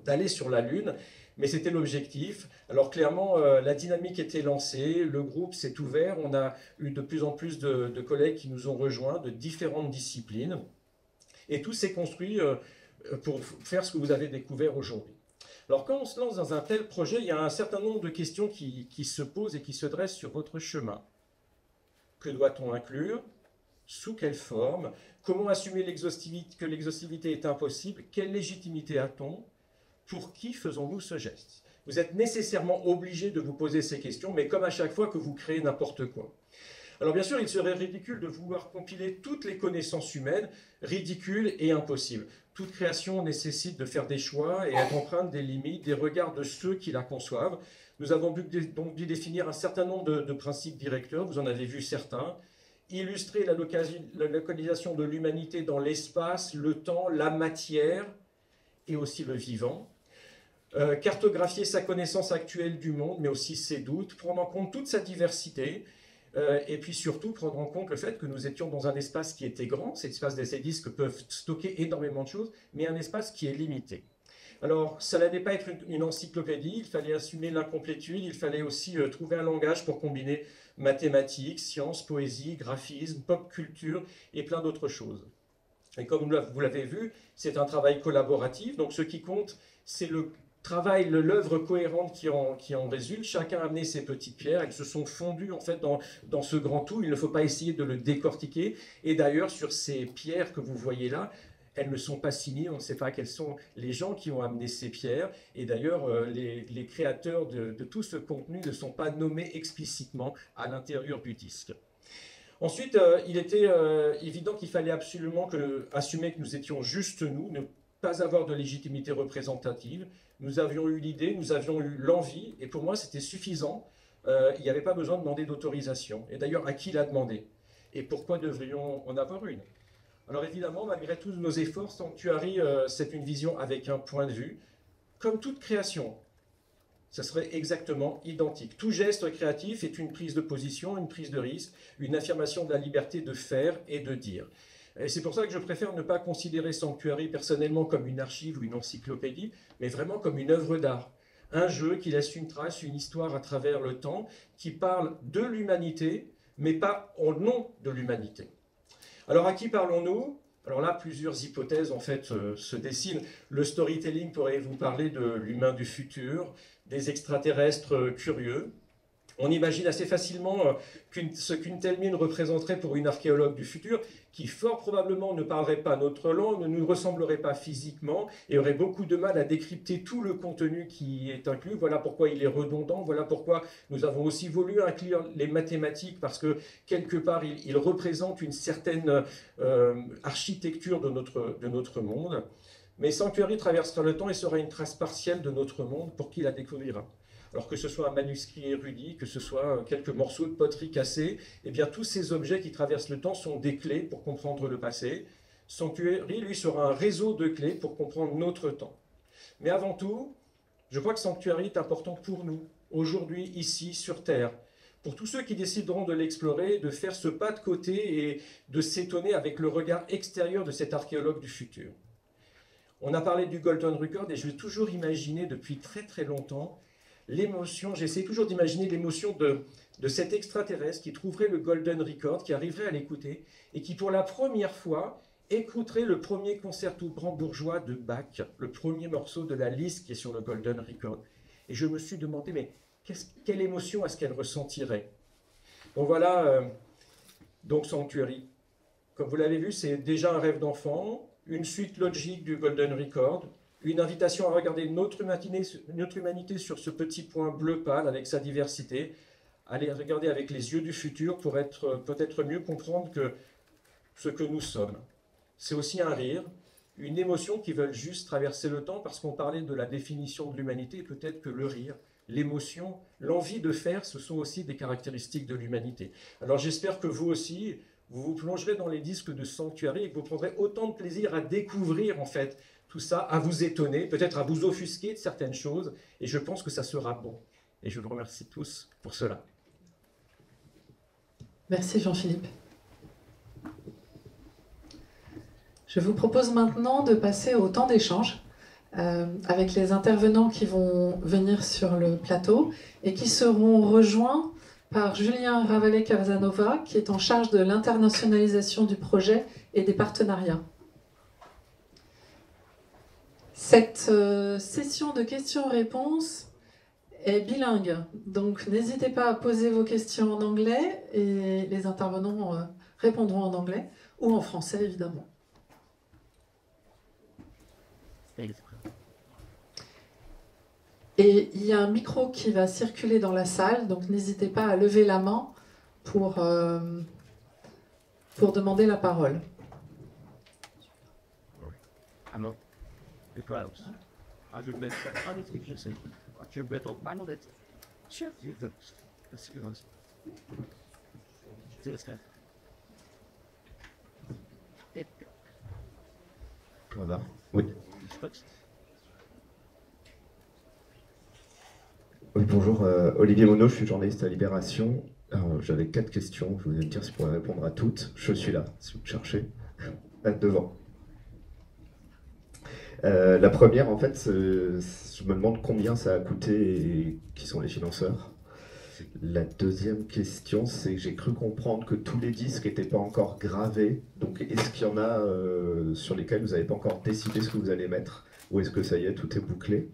d'aller sur la Lune, mais c'était l'objectif. Alors clairement, la dynamique était lancée, le groupe s'est ouvert, on a eu de plus en plus de collègues qui nous ont rejoints de différentes disciplines et tout s'est construit pour faire ce que vous avez découvert aujourd'hui. Alors quand on se lance dans un tel projet, il y a un certain nombre de questions qui se posent et qui se dressent sur votre chemin. Que doit-on inclure ? Sous quelle forme? Comment assumer que l'exhaustivité est impossible? Quelle légitimité a-t-on? Pour qui faisons-nous ce geste? Vous êtes nécessairement obligé de vous poser ces questions, mais comme à chaque fois que vous créez n'importe quoi. Alors bien sûr, il serait ridicule de vouloir compiler toutes les connaissances humaines, ridicule et impossible. Toute création nécessite de faire des choix et être empreinte des limites, des regards de ceux qui la conçoivent. Nous avons donc dû définir un certain nombre de principes directeurs, vous en avez vu certains. Illustrer la localisation de l'humanité dans l'espace, le temps, la matière et aussi le vivant. Cartographier sa connaissance actuelle du monde, mais aussi ses doutes, prendre en compte toute sa diversité, et puis surtout prendre en compte le fait que nous étions dans un espace qui était grand, cet espace des disques peuvent stocker énormément de choses, mais un espace qui est limité. Alors, ça n'allait pas être une encyclopédie, il fallait assumer l'incomplétude, il fallait aussi trouver un langage pour combiner mathématiques, sciences, poésie, graphisme, pop culture et plein d'autres choses. Et comme vous l'avez vu, c'est un travail collaboratif, donc ce qui compte, c'est le travail, l'œuvre cohérente qui en résulte. Chacun a amené ses petites pierres, elles se sont fondues en fait dans ce grand tout, il ne faut pas essayer de le décortiquer. Et d'ailleurs, sur ces pierres que vous voyez là, elles ne sont pas signées, on ne sait pas quels sont les gens qui ont amené ces pierres. Et d'ailleurs, les créateurs de tout ce contenu ne sont pas nommés explicitement à l'intérieur du disque. Ensuite, il était évident qu'il fallait absolument assumer que nous étions juste nous, ne pas avoir de légitimité représentative. Nous avions eu l'idée, nous avions eu l'envie, et pour moi c'était suffisant. Il n'y avait pas besoin de demander d'autorisation. Et d'ailleurs, à qui l'a demandé? Et pourquoi devrions en avoir une? Alors évidemment, malgré tous nos efforts, Sanctuary, c'est une vision avec un point de vue. Comme toute création, ça serait exactement identique. Tout geste créatif est une prise de position, une prise de risque, une affirmation de la liberté de faire et de dire. Et c'est pour ça que je préfère ne pas considérer Sanctuary personnellement comme une archive ou une encyclopédie, mais vraiment comme une œuvre d'art. un jeu qui laisse une trace, une histoire à travers le temps, qui parle de l'humanité, mais pas au nom de l'humanité. Alors à qui parlons-nous? Alors là, plusieurs hypothèses en fait se dessinent. Le storytelling pourrait vous parler de l'humain du futur, des extraterrestres curieux. On imagine assez facilement ce qu'une telle mine représenterait pour une archéologue du futur, qui fort probablement ne parlerait pas notre langue, ne nous ressemblerait pas physiquement, et aurait beaucoup de mal à décrypter tout le contenu qui est inclus. Voilà pourquoi il est redondant, voilà pourquoi nous avons aussi voulu inclure les mathématiques, parce que quelque part, il représente une certaine architecture de notre monde. Mais Sanctuary traversera le temps et sera une trace partielle de notre monde pour qui la découvrira. Alors que ce soit un manuscrit érudit, que ce soit quelques morceaux de poterie cassés, eh bien tous ces objets qui traversent le temps sont des clés pour comprendre le passé. Sanctuary, lui, sera un réseau de clés pour comprendre notre temps. Mais avant tout, je crois que Sanctuary est important pour nous, aujourd'hui, ici, sur Terre. Pour tous ceux qui décideront de l'explorer, de faire ce pas de côté et de s'étonner avec le regard extérieur de cet archéologue du futur. On a parlé du Golden Record et je vais toujours imaginer depuis très très longtemps l'émotion, j'essaie toujours d'imaginer l'émotion de cet extraterrestre qui trouverait le Golden Record, qui arriverait à l'écouter, et qui pour la première fois écouterait le premier concerto brandebourgeois de Bach, le premier morceau de la liste qui est sur le Golden Record. Et je me suis demandé, mais quelle émotion est-ce qu'elle ressentirait? Donc voilà, donc Sanctuary. Comme vous l'avez vu, c'est déjà un rêve d'enfant, une suite logique du Golden Record, une invitation à regarder notre humanité sur ce petit point bleu pâle avec sa diversité, aller regarder avec les yeux du futur pour peut-être mieux comprendre que ce que nous sommes. C'est aussi un rire, une émotion qui veut juste traverser le temps, parce qu'on parlait de la définition de l'humanité, peut-être que le rire, l'émotion, l'envie de faire, ce sont aussi des caractéristiques de l'humanité. Alors j'espère que vous aussi, vous vous plongerez dans les disques de Sanctuary et que vous prendrez autant de plaisir à découvrir en fait tout ça, à vous étonner, peut-être à vous offusquer de certaines choses, et je pense que ça sera bon. Et je vous remercie tous pour cela. Merci Jean-Philippe. Je vous propose maintenant de passer au temps d'échange avec les intervenants qui vont venir sur le plateau et qui seront rejoints par Julien Ravalet-Casanova, qui est en charge de l'internationalisation du projet et des partenariats. Cette session de questions-réponses est bilingue, donc n'hésitez pas à poser vos questions en anglais et les intervenants répondront en anglais ou en français évidemment. Et il y a un micro qui va circuler dans la salle, donc n'hésitez pas à lever la main pour demander la parole. Voilà. Oui. Oui, bonjour, Olivier Monod, je suis journaliste à Libération. J'avais 4 questions, je voulais me dire si je pourrais répondre à toutes. Je suis là, si vous me cherchez, là devant. La première, en fait, je me demande combien ça a coûté et qui sont les financeurs. La deuxième question, c'est que j'ai cru comprendre que tous les disques n'étaient pas encore gravés. Donc, est-ce qu'il y en a sur lesquels vous n'avez pas encore décidé ce que vous allez mettre? Ou est-ce que ça y est, tout est bouclé?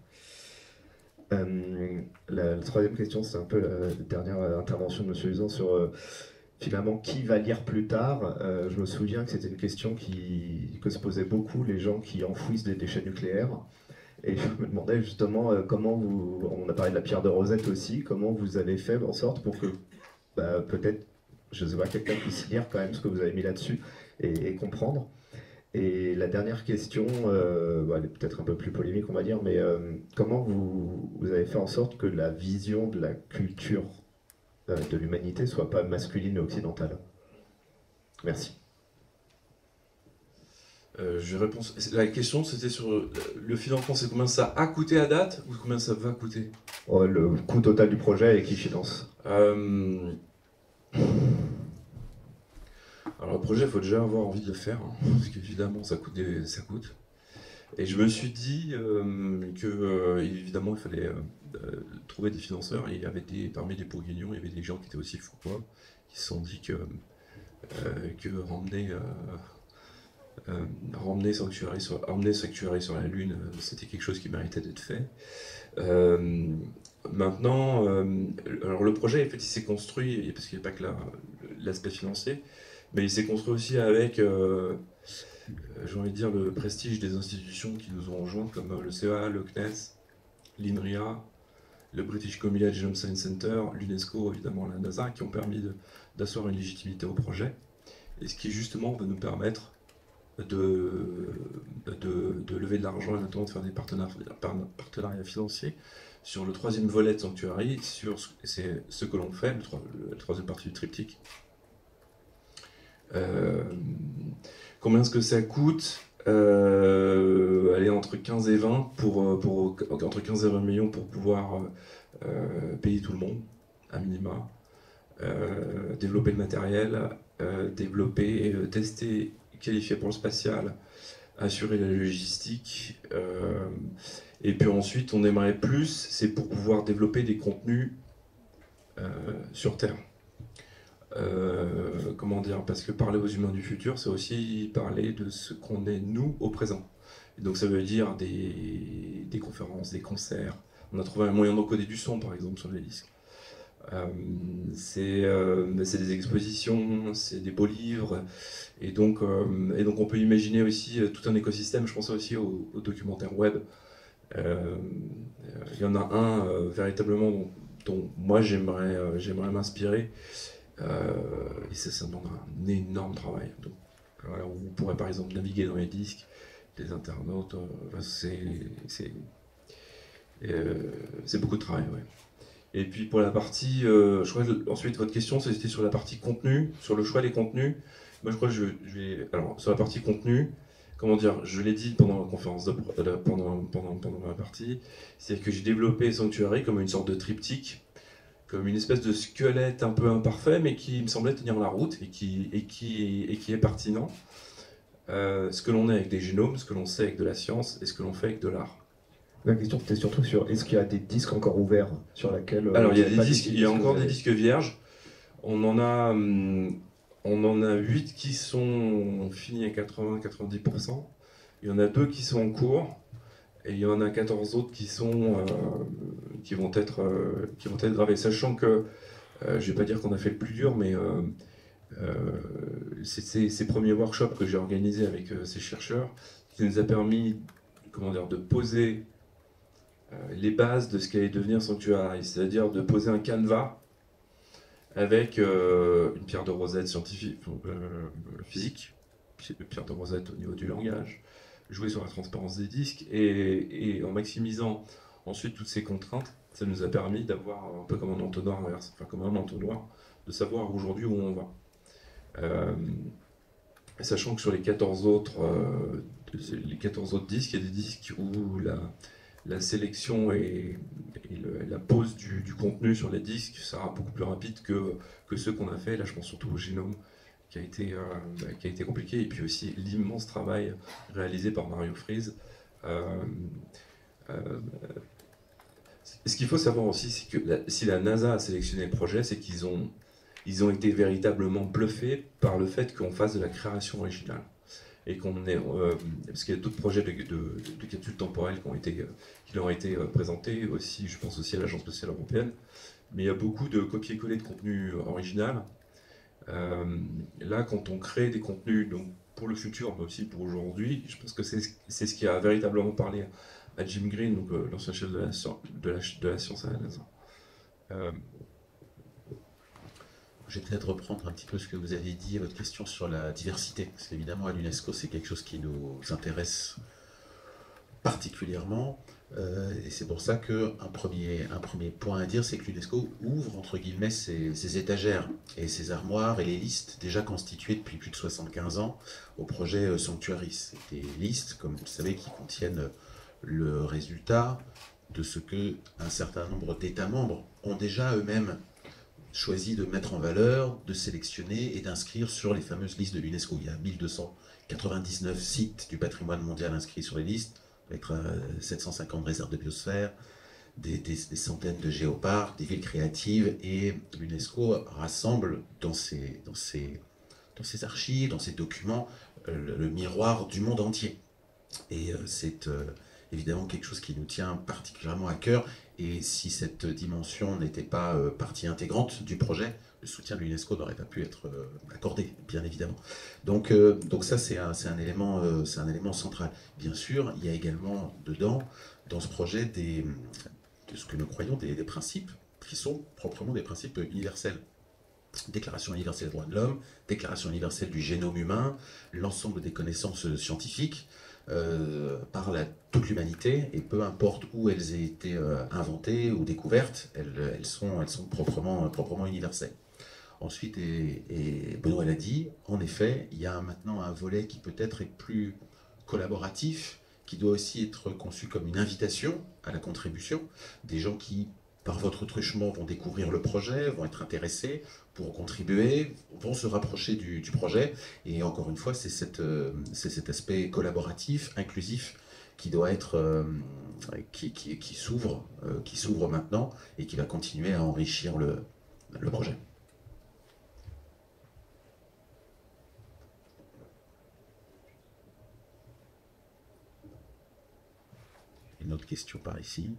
La troisième question, c'est un peu la dernière intervention de M. Usan sur finalement qui va lire plus tard. Je me souviens que c'était une question que se posaient beaucoup les gens qui enfouissent des déchets nucléaires. Et je me demandais justement comment on a parlé de la pierre de Rosette aussi, comment vous avez fait en sorte pour que peut-être, je sais pas, quelqu'un puisse lire quand même ce que vous avez mis là-dessus et comprendre. Et la dernière question, elle est peut-être un peu plus polémique on va dire, mais comment vous avez fait en sorte que la vision de la culture de l'humanité soit pas masculine et occidentale? Merci. Je réponds. La question c'était sur le financement, c'est combien ça a coûté à date ou combien ça va coûter? Le coût total du projet et qui finance. Alors le projet, il faut déjà avoir envie de le faire, hein, parce qu'évidemment ça coûte. Et je me suis dit que, évidemment, il fallait trouver des financeurs. Et il y avait parmi les Bourguignons, il y avait des gens qui étaient aussi fous que moi, qui se sont dit que emmener Sanctuary sur la Lune, c'était quelque chose qui méritait d'être fait. Maintenant, alors le projet, en fait, il s'est construit, parce qu'il n'y a pas que l'aspect financier, mais il s'est construit aussi avec, j'ai envie de dire, le prestige des institutions qui nous ont rejoints, comme le CEA, le CNES, l'INRIA, le British Community Genome Science Center, l'UNESCO, évidemment la NASA, qui ont permis d'asseoir une légitimité au projet, et ce qui justement va nous permettre de lever de l'argent et notamment de faire des partenariats financiers sur le troisième volet de Sanctuary, c'est ce que l'on fait, la troisième partie du triptyque. Combien est-ce que ça coûte? Aller entre 15 et 20 entre 15 et 20 millions pour pouvoir payer tout le monde, à minima, développer le matériel, développer, tester, qualifier pour le spatial, assurer la logistique, et puis ensuite on aimerait plus, c'est pour pouvoir développer des contenus sur Terre. Comment dire, parce que parler aux humains du futur, c'est aussi parler de ce qu'on est nous au présent. Et donc ça veut dire des conférences, des concerts. On a trouvé un moyen d'encoder du son par exemple sur les disques. C'est des expositions, c'est des beaux livres, et donc on peut imaginer aussi tout un écosystème. Je pensais aussi aux documentaires web. Il y en a un véritablement dont moi j'aimerais m'inspirer, et ça demande un énorme travail. Donc, voilà, vous pourrez par exemple naviguer dans les disques des internautes, c'est beaucoup de travail, ouais. Et puis pour la partie, je crois que ensuite votre question c'était sur la partie contenu, sur le choix des contenus. Moi je crois que je vais, alors sur la partie contenu, comment dire, je l'ai dit pendant la conférence pendant ma partie, c'est que j'ai développé Sanctuary comme une sorte de triptyque, comme une espèce de squelette un peu imparfait, mais qui me semblait tenir la route et qui est pertinent. Ce que l'on est avec des génomes, ce que l'on sait avec de la science et ce que l'on fait avec de l'art. La question c'était surtout sur est-ce qu'il y a des disques encore ouverts sur laquelle. Alors il y a il y a encore des disques vierges. On en a 8 qui sont finis à 80-90%. Il y en a 2 qui sont en cours. Et il y en a 14 autres qui vont être gravés. Sachant que, je ne vais pas dire qu'on a fait le plus dur, mais c'est ces premiers workshops que j'ai organisés avec ces chercheurs qui nous a permis, comment dire, de poser les bases de ce qu'allait devenir Sanctuary, c'est-à-dire de poser un canevas avec une pierre de rosette scientifique, physique, une pierre de rosette au niveau du langage, jouer sur la transparence des disques, et en maximisant ensuite toutes ces contraintes, ça nous a permis d'avoir un peu comme un entonnoir inverse, enfin comme un entonnoir, de savoir aujourd'hui où on va. Sachant que sur les 14 autres disques, il y a des disques où la sélection et la pose du contenu sur les disques sera beaucoup plus rapide que ceux qu'on a fait. Là, je pense surtout au génome, qui a été compliqué, et puis aussi l'immense travail réalisé par Mario Fries. Ce qu'il faut savoir aussi, c'est que si la NASA a sélectionné le projet, c'est qu'ils ont été véritablement bluffés par le fait qu'on fasse de la création originale. Et parce qu'il y a d'autres projets de capsule temporelle qui leur ont été présentés, aussi, je pense aussi à l'Agence spatiale européenne, mais il y a beaucoup de copier-coller de contenu original. Là, quand on crée des contenus donc pour le futur, mais aussi pour aujourd'hui, je pense que c'est ce qui a véritablement parlé à Jim Green, donc l'ancien chef de la science à la NASA. Je vais peut-être reprendre un petit peu ce que vous avez dit, votre question sur la diversité, parce qu'évidemment à l'UNESCO c'est quelque chose qui nous intéresse particulièrement, et c'est pour ça qu'un premier point à dire, c'est que l'UNESCO ouvre entre guillemets ses étagères et ses armoires et les listes déjà constituées depuis plus de 75 ans au projet Sanctuary. C'est des listes, comme vous le savez, qui contiennent le résultat de ce que un certain nombre d'États membres ont déjà eux-mêmes choisi de mettre en valeur, de sélectionner et d'inscrire sur les fameuses listes de l'UNESCO. Il y a 1299 sites du patrimoine mondial inscrits sur les listes, avec 750 réserves de biosphère, des centaines de géoparcs, des villes créatives, et l'UNESCO rassemble dans ses archives, dans ses documents, le miroir du monde entier. Et c'est évidemment quelque chose qui nous tient particulièrement à cœur, et si cette dimension n'était pas partie intégrante du projet, le soutien de l'UNESCO n'aurait pas pu être accordé, bien évidemment. Donc ça, c'est un élément central. Bien sûr, il y a également dedans, dans ce projet, de ce que nous croyons, des principes qui sont proprement des principes universels. Déclaration universelle des droits de l'homme, Déclaration universelle du génome humain, l'ensemble des connaissances scientifiques par toute l'humanité, et peu importe où elles aient été inventées ou découvertes, elles sont proprement universelles. Ensuite, et Benoît l'a dit, en effet, il y a maintenant un volet qui peut-être est plus collaboratif, qui doit aussi être conçu comme une invitation à la contribution, des gens qui, par votre truchement, vont découvrir le projet, vont être intéressés pour contribuer, vont se rapprocher du projet. Et encore une fois, c'est cet aspect collaboratif, inclusif, qui doit être, qui s'ouvre maintenant et qui va continuer à enrichir le projet. Une autre question par ici.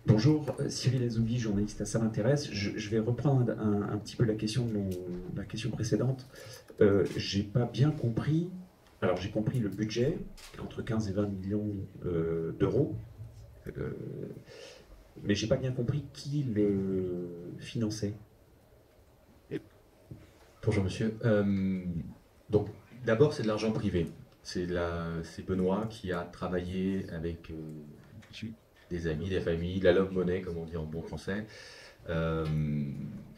Bonjour, Cyril Azoubi, journaliste à Ça m'intéresse. Je vais reprendre un petit peu la question précédente. J'ai pas bien compris. Alors j'ai compris le budget, entre 15 et 20 millions d'euros, mais j'ai pas bien compris qui le finançait. Bonjour monsieur. Donc d'abord c'est de l'argent privé. C'est Benoît qui a travaillé avec des amis, des familles, de la love money comme on dit en bon français,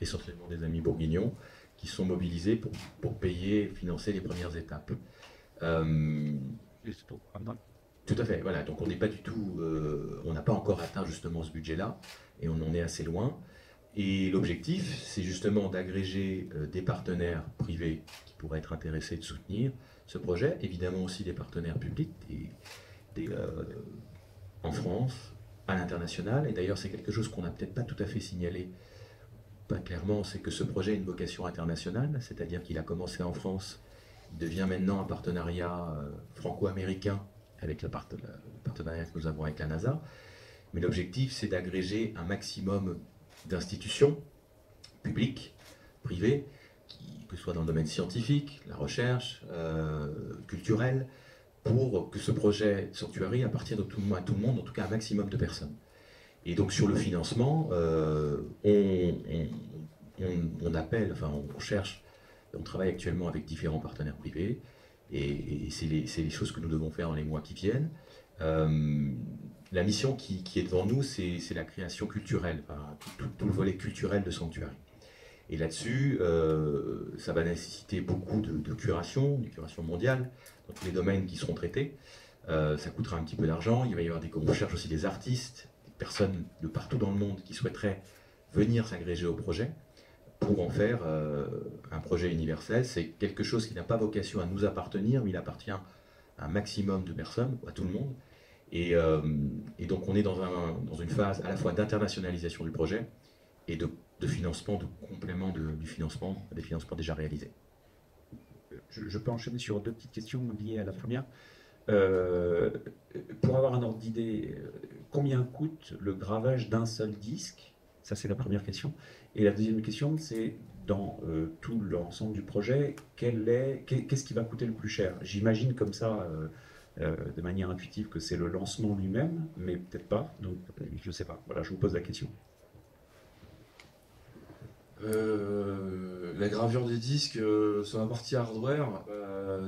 essentiellement des amis bourguignons, qui sont mobilisés pour payer, financer les premières étapes. Tout à fait, voilà, donc on n'est pas du tout, on n'a pas encore atteint justement ce budget-là, et on en est assez loin. Et l'objectif, c'est justement d'agréger des partenaires privés qui pourraient être intéressés de soutenir ce projet, évidemment aussi des partenaires publics, en France, à l'international. Et d'ailleurs, c'est quelque chose qu'on n'a peut-être pas tout à fait signalé, pas clairement, c'est que ce projet a une vocation internationale, c'est-à-dire qu'il a commencé en France, il devient maintenant un partenariat franco-américain avec le partenariat que nous avons avec la NASA. Mais l'objectif, c'est d'agréger un maximum d'institutions publiques, privées, que ce soit dans le domaine scientifique, la recherche, culturelle, pour que ce projet Sanctuary appartienne à tout le monde, en tout cas un maximum de personnes. Et donc sur le financement, on appelle, enfin on cherche, on travaille actuellement avec différents partenaires privés, et c'est les choses que nous devons faire dans les mois qui viennent. La mission qui est devant nous, c'est la création culturelle, enfin, tout le volet culturel de Sanctuary. Et là-dessus, ça va nécessiter beaucoup de curation, mondiale, dans tous les domaines qui seront traités. Ça coûtera un petit peu d'argent, il va y avoir on cherche aussi des artistes, des personnes de partout dans le monde qui souhaiteraient venir s'agréger au projet pour en faire un projet universel. C'est quelque chose qui n'a pas vocation à nous appartenir, mais il appartient à un maximum de personnes, à tout le monde. Et donc on est dans une phase à la fois d'internationalisation du projet et de financement, de complément des financements déjà réalisés. Je peux enchaîner sur deux petites questions liées à la première. Pour avoir un ordre d'idée, combien coûte le gravage d'un seul disque? Ça, c'est la première question. Et la deuxième question, c'est dans tout l'ensemble du projet, qu'est-ce qui va coûter le plus cher? J'imagine comme ça, de manière intuitive, que c'est le lancement lui-même, mais peut-être pas. Donc, je ne sais pas. Voilà, je vous pose la question. La gravure des disques sur la partie hardware,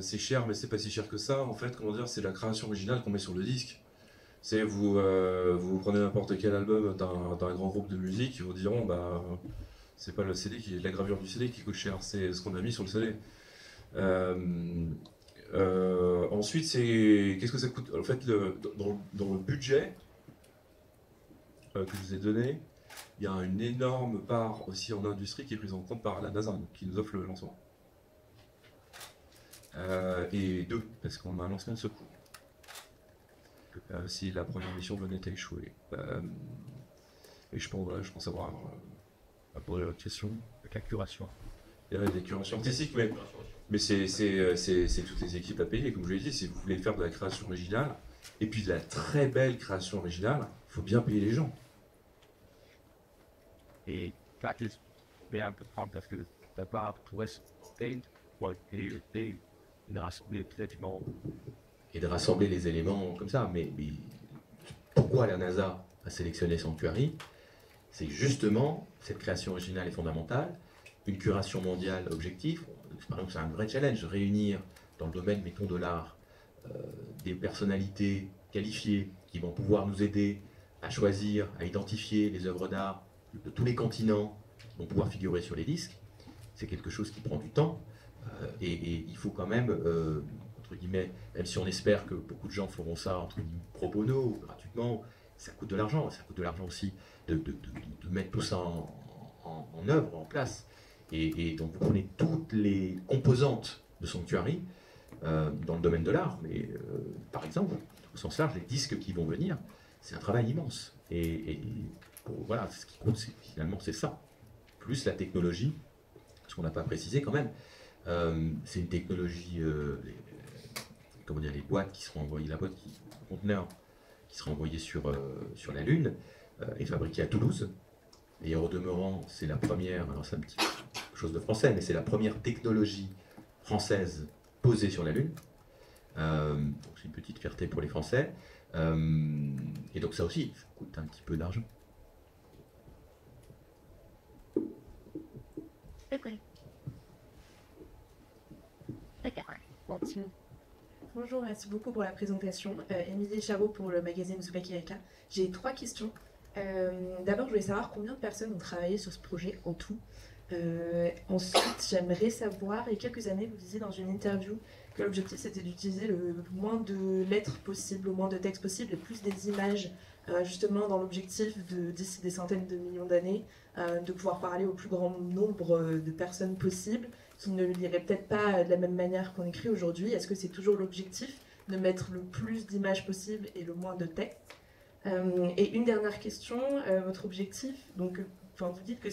c'est cher, mais c'est pas si cher que ça. En fait, comment dire, c'est la création originale qu'on met sur le disque. C'est vous prenez n'importe quel album d'un grand groupe de musique, ils vous diront bah c'est pas le CD la gravure du CD qui coûte cher, c'est ce qu'on a mis sur le CD. Ensuite, c'est qu'est-ce que ça coûte? En fait, dans le budget que je vous ai donné, il y a une énorme part aussi en industrie qui est prise en compte par la NASA, donc, qui nous offre le lancement. Et 2, parce qu'on a un lancement de secours. Si la première mission venait à échouer. Et je pense avoir poser votre question. La curation. Il y a des curations artistiques, mais c'est toutes les équipes à payer. Comme je l'ai dit, si vous voulez faire de la création originale, et puis de la très belle création originale, il faut bien payer les gens. Et ça, c'est bien important parce que d'abord, pour et de rassembler les éléments comme ça. Mais pourquoi la NASA a sélectionné Sanctuary? C'est justement, cette création originale est fondamentale, une curation mondiale objectif. Par exemple, c'est un vrai challenge, réunir dans le domaine, mettons, de l'art, des personnalités qualifiées qui vont pouvoir nous aider à choisir, à identifier les œuvres d'art de tous les continents qui vont pouvoir figurer sur les disques. C'est quelque chose qui prend du temps et il faut quand même, entre guillemets, même si on espère que beaucoup de gens feront ça entre guillemets pro bono, gratuitement, ça coûte de l'argent. Ça coûte de l'argent aussi de mettre tout ça en œuvre, en place. Et donc vous prenez toutes les composantes de Sanctuary dans le domaine de l'art, mais par exemple, au sens large, les disques qui vont venir, c'est un travail immense. Et voilà, ce qui compte, finalement, c'est ça. Plus la technologie, ce qu'on n'a pas précisé quand même, c'est une technologie, les boîtes qui seront envoyées, le conteneur qui sera envoyé sur la Lune, est fabriqué à Toulouse. Et au demeurant, c'est la première, alors c'est un petit chose de français, mais c'est la première technologie française posée sur la Lune. Donc c'est une petite fierté pour les Français. Et donc ça aussi, ça coûte un petit peu d'argent. Bonjour, merci beaucoup pour la présentation. Émilie Charot pour le magazine Zoubaki Erika. J'ai 3 questions. D'abord, je voulais savoir combien de personnes ont travaillé sur ce projet en tout. Ensuite, j'aimerais savoir, il y a quelques années, vous disiez dans une interview que l'objectif c'était d'utiliser le moins de lettres possible, le moins de textes possible et plus des images, justement dans l'objectif d'ici des centaines de millions d'années, de pouvoir parler au plus grand nombre de personnes possible qui ne liraient peut-être pas de la même manière qu'on écrit aujourd'hui. Est-ce que c'est toujours l'objectif de mettre le plus d'images possible et le moins de textes? Et une dernière question, votre objectif, donc, vous dites que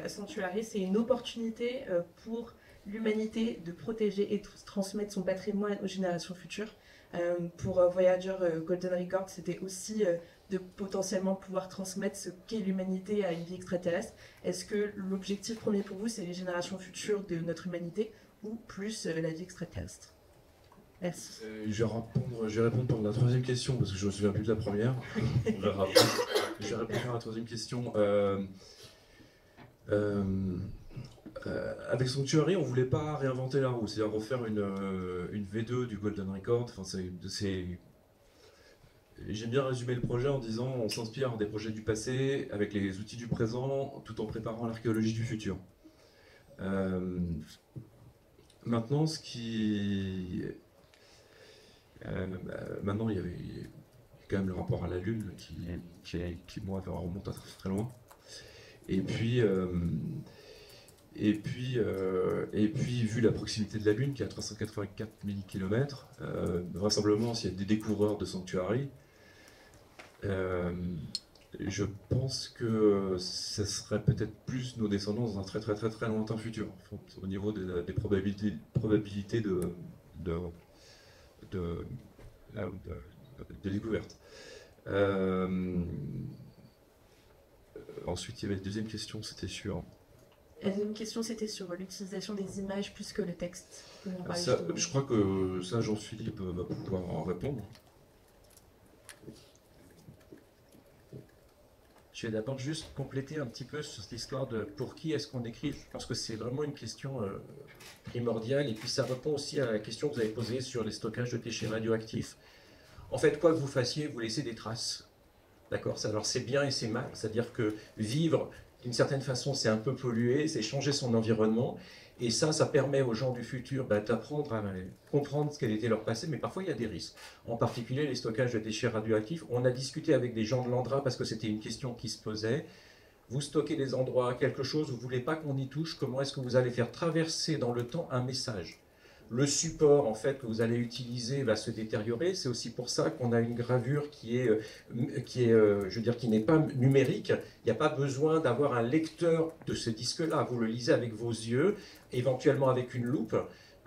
Sanctuary, c'est une opportunité pour l'humanité de protéger et de transmettre son patrimoine aux générations futures. Pour Voyager Golden Record, c'était aussi de potentiellement pouvoir transmettre ce qu'est l'humanité à une vie extraterrestre. Est-ce que l'objectif premier pour vous, c'est les générations futures de notre humanité ou plus la vie extraterrestre? Merci. Je vais répondre par la troisième question, parce que je me souviens plus de la première. Je vais répondre à la troisième question. Avec Sanctuary, on ne voulait pas réinventer la roue, c'est-à-dire refaire une V2 du Golden Record. Enfin, j'aime bien résumer le projet en disant on s'inspire des projets du passé avec les outils du présent tout en préparant l'archéologie du futur. Maintenant, maintenant, il y avait quand même le rapport à la Lune qui moi, remonte à très loin. Et puis, vu la proximité de la Lune, qui est à 384 000 km, vraisemblablement, s'il y a des découvreurs de Sanctuary, je pense que ce serait peut-être plus nos descendants dans un très très très très lointain futur, au niveau des probabilités de découverte. Ensuite, il y avait la deuxième question, c'était sur... La deuxième question, c'était sur l'utilisation des images plus que le texte. Ça, je crois que ça, Jean-Philippe va pouvoir en répondre. Je vais d'abord juste compléter un petit peu sur cette histoire de pour qui est-ce qu'on écrit. Je pense que c'est vraiment une question primordiale, et puis ça répond aussi à la question que vous avez posée sur les stockages de déchets radioactifs. En fait, quoi que vous fassiez, vous laissez des traces. D'accord? Alors c'est bien et c'est mal. C'est-à-dire que vivre d'une certaine façon, c'est un peu polluer, c'est changer son environnement. Et ça permet aux gens du futur d'apprendre à comprendre ce qu'elle était leur passé, mais parfois il y a des risques. En particulier les stockages de déchets radioactifs. On a discuté avec des gens de l'ANDRA parce que c'était une question qui se posait. Vous stockez des endroits, quelque chose, vous ne voulez pas qu'on y touche, comment est-ce que vous allez faire traverser dans le temps un message? Le support en fait que vous allez utiliser va se détériorer. C'est aussi pour ça qu'on a une gravure qui n'est pas numérique. Il n'y a pas besoin d'avoir un lecteur de ce disque-là. Vous le lisez avec vos yeux, éventuellement avec une loupe,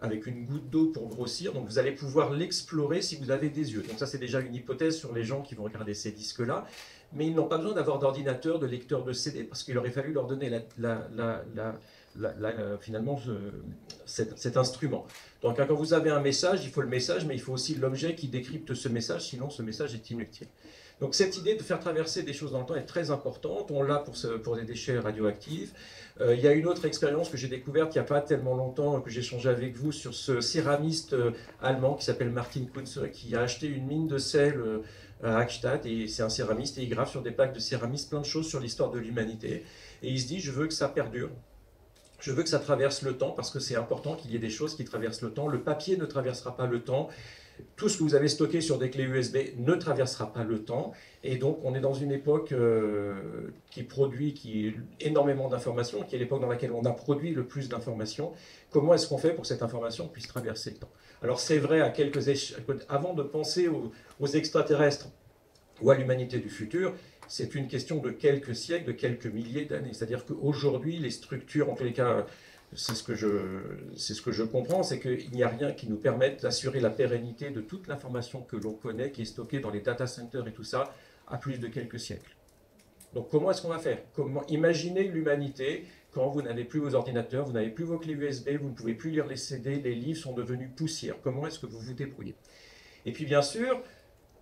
avec une goutte d'eau pour grossir. Donc vous allez pouvoir l'explorer si vous avez des yeux. Donc ça c'est déjà une hypothèse sur les gens qui vont regarder ces disques-là. Mais ils n'ont pas besoin d'avoir d'ordinateur, de lecteur de CD, parce qu'il aurait fallu leur donner finalement cet instrument. Donc quand vous avez un message, il faut le message, mais il faut aussi l'objet qui décrypte ce message, sinon ce message est inutile. Donc cette idée de faire traverser des choses dans le temps est très importante. On l'a pour les déchets radioactifs. Il y a une autre expérience que j'ai découverte il n'y a pas tellement longtemps, que j'ai échangé avec vous, sur ce céramiste allemand qui s'appelle Martin Kunze, qui a acheté une mine de sel à Hackstatt, et c'est un céramiste, et il grave sur des plaques de céramistes plein de choses sur l'histoire de l'humanité. Et il se dit, je veux que ça perdure. Je veux que ça traverse le temps, parce que c'est important qu'il y ait des choses qui traversent le temps. Le papier ne traversera pas le temps. Tout ce que vous avez stocké sur des clés USB ne traversera pas le temps. Et donc, on est dans une époque qui produit énormément d'informations, qui est l'époque dans laquelle on a produit le plus d'informations. Comment est-ce qu'on fait pour que cette information puisse traverser le temps? Alors, c'est vrai, avant de penser aux extraterrestres ou à l'humanité du futur, c'est une question de quelques siècles, de quelques milliers d'années. C'est-à-dire qu'aujourd'hui, les structures, en tous les cas, c'est ce que je comprends, c'est qu'il n'y a rien qui nous permette d'assurer la pérennité de toute l'information que l'on connaît, qui est stockée dans les data centers et tout ça, à plus de quelques siècles. Donc comment est-ce qu'on va faire? Comment imaginer l'humanité quand vous n'avez plus vos ordinateurs, vous n'avez plus vos clés USB, vous ne pouvez plus lire les CD, les livres sont devenus poussière. Comment est-ce que vous vous débrouillez? Et puis bien sûr,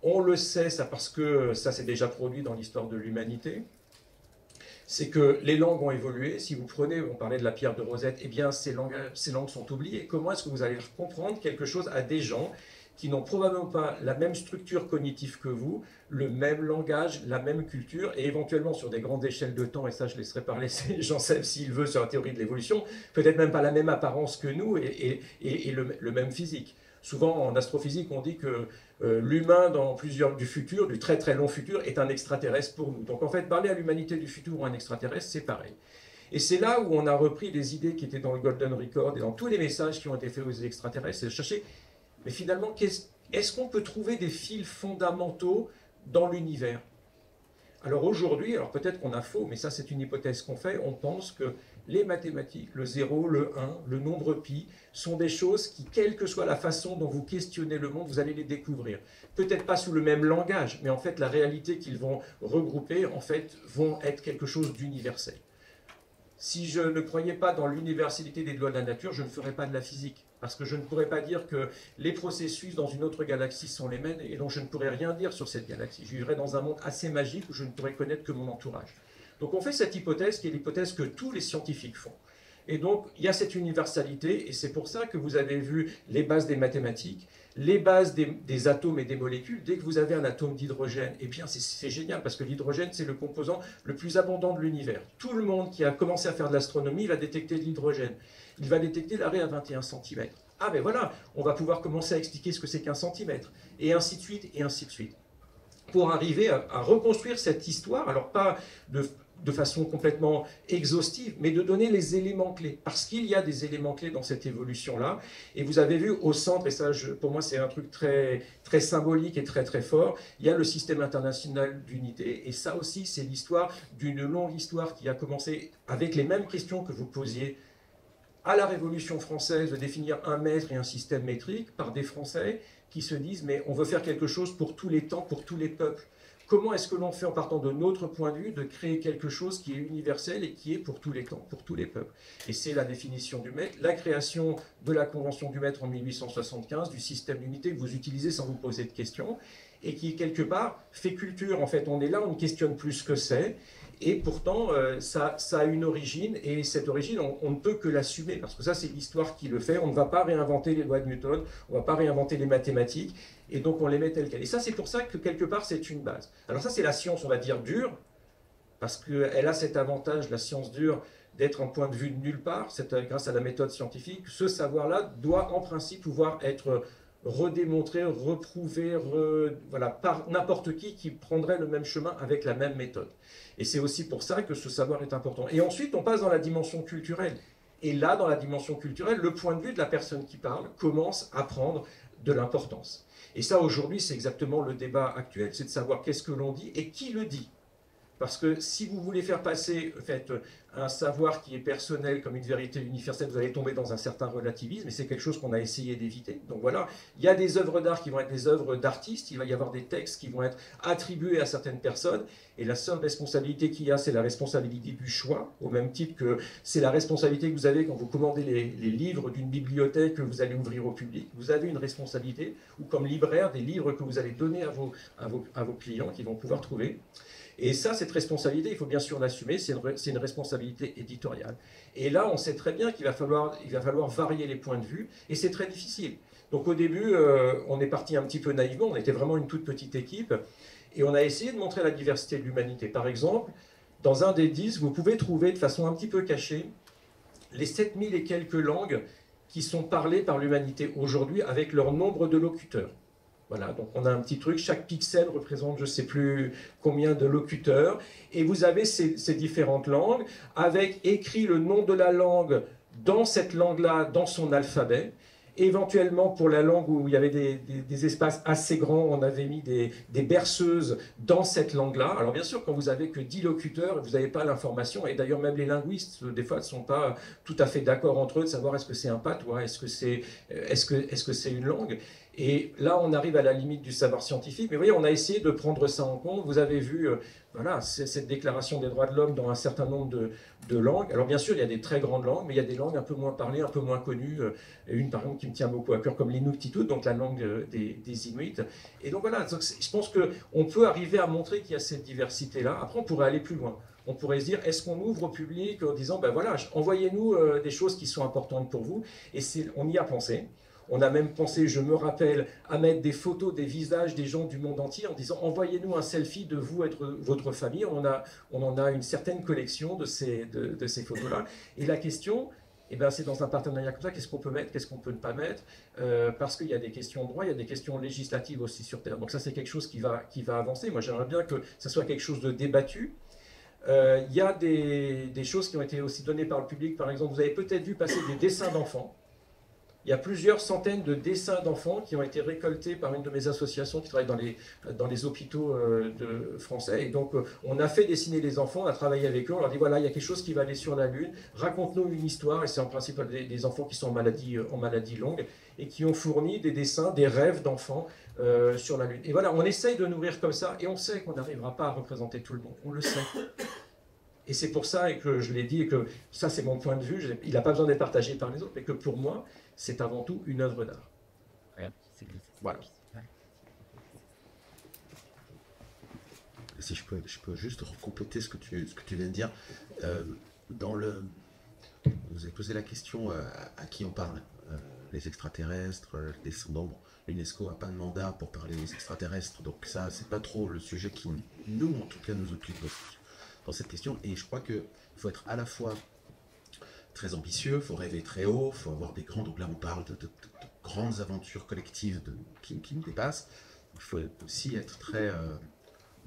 on le sait, ça parce que ça s'est déjà produit dans l'histoire de l'humanité, c'est que les langues ont évolué. Si vous prenez, on parlait de la pierre de Rosette, eh bien ces langues sont oubliées. Comment est-ce que vous allez faire comprendre quelque chose à des gens qui n'ont probablement pas la même structure cognitive que vous, le même langage, la même culture, et éventuellement sur des grandes échelles de temps, et ça je laisserai parler Jean-Seb s'il veut sur la théorie de l'évolution, peut-être même pas la même apparence que nous et le même physique. Souvent en astrophysique on dit que l'humain du futur, du très très long futur, est un extraterrestre pour nous. Donc en fait parler à l'humanité du futur ou un extraterrestre c'est pareil. Et c'est là où on a repris les idées qui étaient dans le Golden Record et dans tous les messages qui ont été faits aux extraterrestres, c'est de chercher, mais finalement est-ce qu'on peut trouver des fils fondamentaux dans l'univers? Alors aujourd'hui, alors peut-être qu'on a faux, mais ça c'est une hypothèse qu'on fait, on pense que les mathématiques, le 0, le 1, le nombre pi, sont des choses qui, quelle que soit la façon dont vous questionnez le monde, vous allez les découvrir. Peut-être pas sous le même langage, mais en fait la réalité qu'ils vont regrouper, en fait, vont être quelque chose d'universel. Si je ne croyais pas dans l'universalité des lois de la nature, je ne ferais pas de la physique. Parce que je ne pourrais pas dire que les processus dans une autre galaxie sont les mêmes, et donc je ne pourrais rien dire sur cette galaxie. Je vivrais dans un monde assez magique où je ne pourrais connaître que mon entourage. Donc on fait cette hypothèse qui est l'hypothèse que tous les scientifiques font. Et donc il y a cette universalité, et c'est pour ça que vous avez vu les bases des mathématiques, les bases des atomes et des molécules. Dès que vous avez un atome d'hydrogène, eh bien c'est génial, parce que l'hydrogène c'est le composant le plus abondant de l'univers. Tout le monde qui a commencé à faire de l'astronomie va détecter de l'hydrogène. Il va détecter l'arrêt à 21 cm. Ah ben voilà, on va pouvoir commencer à expliquer ce que c'est qu'un centimètre, et ainsi de suite, et ainsi de suite. Pour arriver à reconstruire cette histoire, alors pas de façon complètement exhaustive, mais de donner les éléments clés, parce qu'il y a des éléments clés dans cette évolution-là, et vous avez vu au centre, et ça pour moi c'est un truc très, très symbolique et très très fort, il y a le système international d'unité, et ça aussi c'est l'histoire d'une longue histoire qui a commencé avec les mêmes questions que vous posiez à la Révolution française, de définir un mètre et un système métrique par des Français qui se disent mais on veut faire quelque chose pour tous les temps, pour tous les peuples. Comment est-ce que l'on fait en partant de notre point de vue de créer quelque chose qui est universel et qui est pour tous les temps, pour tous les peuples? Et c'est la définition du mètre, la création de la Convention du mètre en 1875, du système d'unité que vous utilisez sans vous poser de questions, et qui quelque part fait culture. En fait, on est là, on ne questionne plus ce que c'est. Et pourtant, ça a une origine, et cette origine, on ne peut que l'assumer, parce que ça, c'est l'histoire qui le fait. On ne va pas réinventer les lois de Newton, on ne va pas réinventer les mathématiques, et donc on les met telles quelles. Et ça, c'est pour ça que, quelque part, c'est une base. Alors ça, c'est la science, on va dire, dure, parce qu'elle a cet avantage, la science dure, d'être un point de vue de nulle part, grâce à la méthode scientifique. Ce savoir-là doit en principe pouvoir être redémontré, reprouvé, voilà, par n'importe qui prendrait le même chemin avec la même méthode. Et c'est aussi pour ça que ce savoir est important. Et ensuite, on passe dans la dimension culturelle. Et là, dans la dimension culturelle, le point de vue de la personne qui parle commence à prendre de l'importance. Et ça, aujourd'hui, c'est exactement le débat actuel, c'est de savoir qu'est-ce que l'on dit et qui le dit. Parce que si vous voulez faire passer un savoir qui est personnel comme une vérité universelle, vous allez tomber dans un certain relativisme, et c'est quelque chose qu'on a essayé d'éviter. Donc voilà, il y a des œuvres d'art qui vont être des œuvres d'artistes, il va y avoir des textes qui vont être attribués à certaines personnes, et la seule responsabilité qu'il y a, c'est la responsabilité du choix, au même titre que c'est la responsabilité que vous avez quand vous commandez les livres d'une bibliothèque que vous allez ouvrir au public. Vous avez une responsabilité, ou comme libraire, des livres que vous allez donner à vos clients qui vont pouvoir trouver. Et ça, cette responsabilité, il faut bien sûr l'assumer, c'est une responsabilité éditoriale. Et là, on sait très bien qu'il va falloir varier les points de vue, et c'est très difficile. Donc au début, on est parti un petit peu naïvement, on était vraiment une toute petite équipe, et on a essayé de montrer la diversité de l'humanité. Par exemple, dans un des disques, vous pouvez trouver de façon un petit peu cachée les 7000 et quelques langues qui sont parlées par l'humanité aujourd'hui avec leur nombre de locuteurs. Voilà, donc on a un petit truc, chaque pixel représente je ne sais plus combien de locuteurs, et vous avez ces différentes langues, avec écrit le nom de la langue dans cette langue-là, dans son alphabet. Éventuellement, pour la langue où il y avait des espaces assez grands, on avait mis des berceuses dans cette langue-là. Alors bien sûr, quand vous avez que 10 locuteurs, vous n'avez pas l'information, et d'ailleurs même les linguistes, des fois, ne sont pas tout à fait d'accord entre eux de savoir est-ce que c'est un patois, est-ce que c'est une langue. Et là, on arrive à la limite du savoir scientifique. Mais vous voyez, on a essayé de prendre ça en compte. Vous avez vu voilà, cette déclaration des droits de l'homme dans un certain nombre de langues. Alors bien sûr, il y a des très grandes langues, mais il y a des langues un peu moins parlées, un peu moins connues. Une, par exemple, qui me tient beaucoup à cœur, comme l'Inuktitut, donc la langue des Inuits. Et donc voilà, donc, je pense qu'on peut arriver à montrer qu'il y a cette diversité-là. Après, on pourrait aller plus loin. On pourrait se dire, est-ce qu'on ouvre au public en disant, ben voilà, envoyez-nous des choses qui sont importantes pour vous. Et on y a pensé. On a même pensé, je me rappelle, à mettre des photos des visages des gens du monde entier en disant envoyez-nous un selfie de vous et de votre famille. On en a une certaine collection de ces photos-là. Et la question, eh ben, c'est dans un partenariat comme ça, qu'est-ce qu'on peut mettre, qu'est-ce qu'on ne peut pas mettre, parce qu'il y a des questions de droit, il y a des questions législatives aussi sur Terre. Donc ça, c'est quelque chose qui va avancer. Moi, j'aimerais bien que ça soit quelque chose de débattu. Il y a des choses qui ont été aussi données par le public. Par exemple, vous avez peut-être vu passer des dessins d'enfants. Il y a plusieurs centaines de dessins d'enfants qui ont été récoltés par une de mes associations qui travaille dans les hôpitaux français. Et donc, on a fait dessiner les enfants, on a travaillé avec eux, on leur dit voilà, il y a quelque chose qui va aller sur la Lune, raconte-nous une histoire. Et c'est en principe des enfants qui sont en maladie longue et qui ont fourni des dessins, des rêves d'enfants sur la Lune. Et voilà, on essaye de nourrir comme ça et on sait qu'on n'arrivera pas à représenter tout le monde, on le sait. Et c'est pour ça, et que je l'ai dit, et que ça c'est mon point de vue, il n'a pas besoin d'être partagé par les autres, mais que pour moi, c'est avant tout une œuvre d'art. Voilà. Si je peux juste compléter ce que tu viens de dire. Vous avez posé la question à qui on parle. Les extraterrestres, les descendants. Bon, l'UNESCO n'a pas de mandat pour parler des extraterrestres, donc ça, c'est pas trop le sujet qui, nous, en tout cas, nous occupe dans cette question. Et je crois qu'il faut être à la fois très ambitieux, il faut rêver très haut, il faut avoir des grands... Donc là, on parle de grandes aventures collectives qui nous dépassent. Il faut aussi être très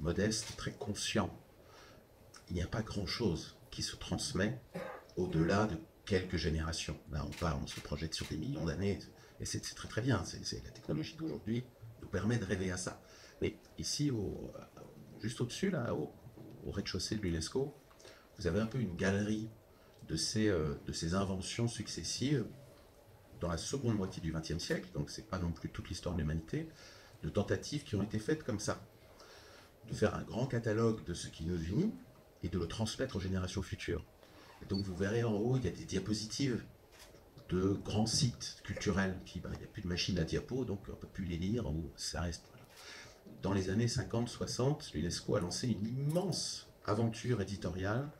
modeste, très conscient. Il n'y a pas grand-chose qui se transmet au-delà de quelques générations. Là, on se projette sur des millions d'années, et c'est très très bien. La technologie d'aujourd'hui nous permet de rêver à ça. Mais ici, juste au-dessus, là, au rez-de-chaussée de l'UNESCO, vous avez un peu une galerie de ces inventions successives dans la seconde moitié du XXe siècle, donc c'est pas non plus toute l'histoire de l'humanité, de tentatives qui ont été faites comme ça, de faire un grand catalogue de ce qui nous unit et de le transmettre aux générations futures. Et donc vous verrez en haut, il y a des diapositives de grands sites culturels, puis il n'y a plus de machines à diapo, donc on ne peut plus les lire, en haut, ça reste. Voilà. Dans les années 50-60, l'UNESCO a lancé une immense aventure éditoriale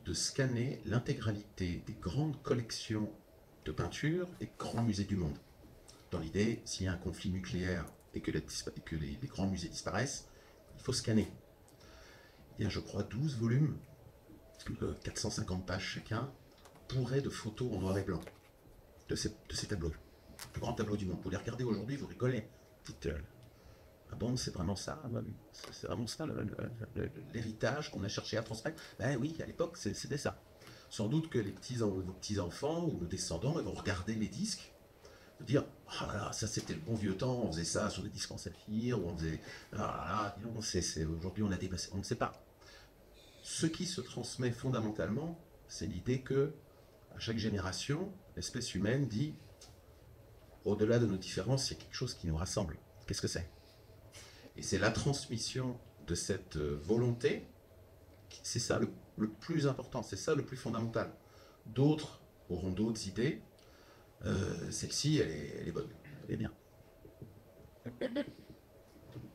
de scanner l'intégralité des grandes collections de peintures des grands musées du monde. Dans l'idée, s'il y a un conflit nucléaire et que les grands musées disparaissent, il faut scanner. il y a je crois 12 volumes, 450 pages chacun, bourrés de photos en noir et blanc de ces tableaux. Le plus grand tableau du monde. Vous les regardez aujourd'hui, vous rigolez. Dites, ah bon, c'est vraiment ça, c'est vraiment ça l'héritage qu'on a cherché à transmettre. Ben oui, à l'époque, c'était ça. Sans doute que vos petits-enfants ou nos descendants, ils vont regarder les disques, dire, ah là là, ça c'était le bon vieux temps, on faisait ça sur des disques en saphir, ou on faisait, ah là là, aujourd'hui on a dépassé, on ne sait pas. Ce qui se transmet fondamentalement, c'est l'idée que, à chaque génération, l'espèce humaine dit, au-delà de nos différences, il y a quelque chose qui nous rassemble. Qu'est-ce que c'est? Et c'est la transmission de cette volonté, c'est ça le plus important, c'est ça le plus fondamental. D'autres auront d'autres idées, celle-ci, elle est bonne, elle est bien.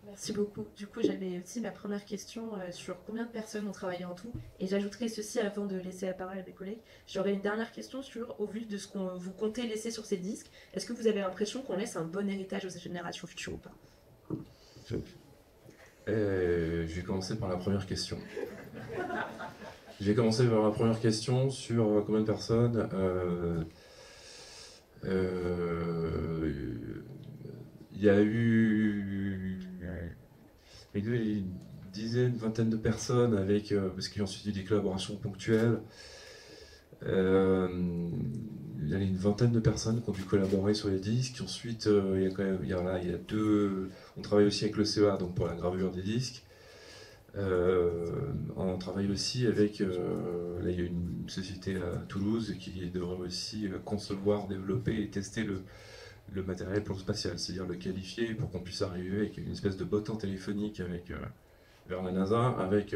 Merci beaucoup. Du coup, j'avais aussi ma première question sur combien de personnes ont travaillé en tout. Et j'ajouterai ceci avant de laisser la parole à mes collègues. J'aurais une dernière question sur, au vu de ce qu'on vous comptez laisser sur ces disques, est-ce que vous avez l'impression qu'on laisse un bon héritage aux générations futures ou pas? Je vais commencer par la première question. Je vais commencer par la première question sur combien de personnes. Il y a eu une dizaine, une vingtaine de personnes avec, parce qu'il y a ensuite eu des collaborations ponctuelles. Il y a une vingtaine de personnes qui ont dû collaborer sur les disques. Ensuite, il y a deux. On travaille aussi avec le CEA, donc pour la gravure des disques. On travaille aussi avec. Là, il y a une société à Toulouse qui devrait aussi concevoir, développer et tester le matériel pour le spatial, c'est-à-dire le qualifier pour qu'on puisse arriver avec une espèce de bottin téléphonique vers la NASA, avec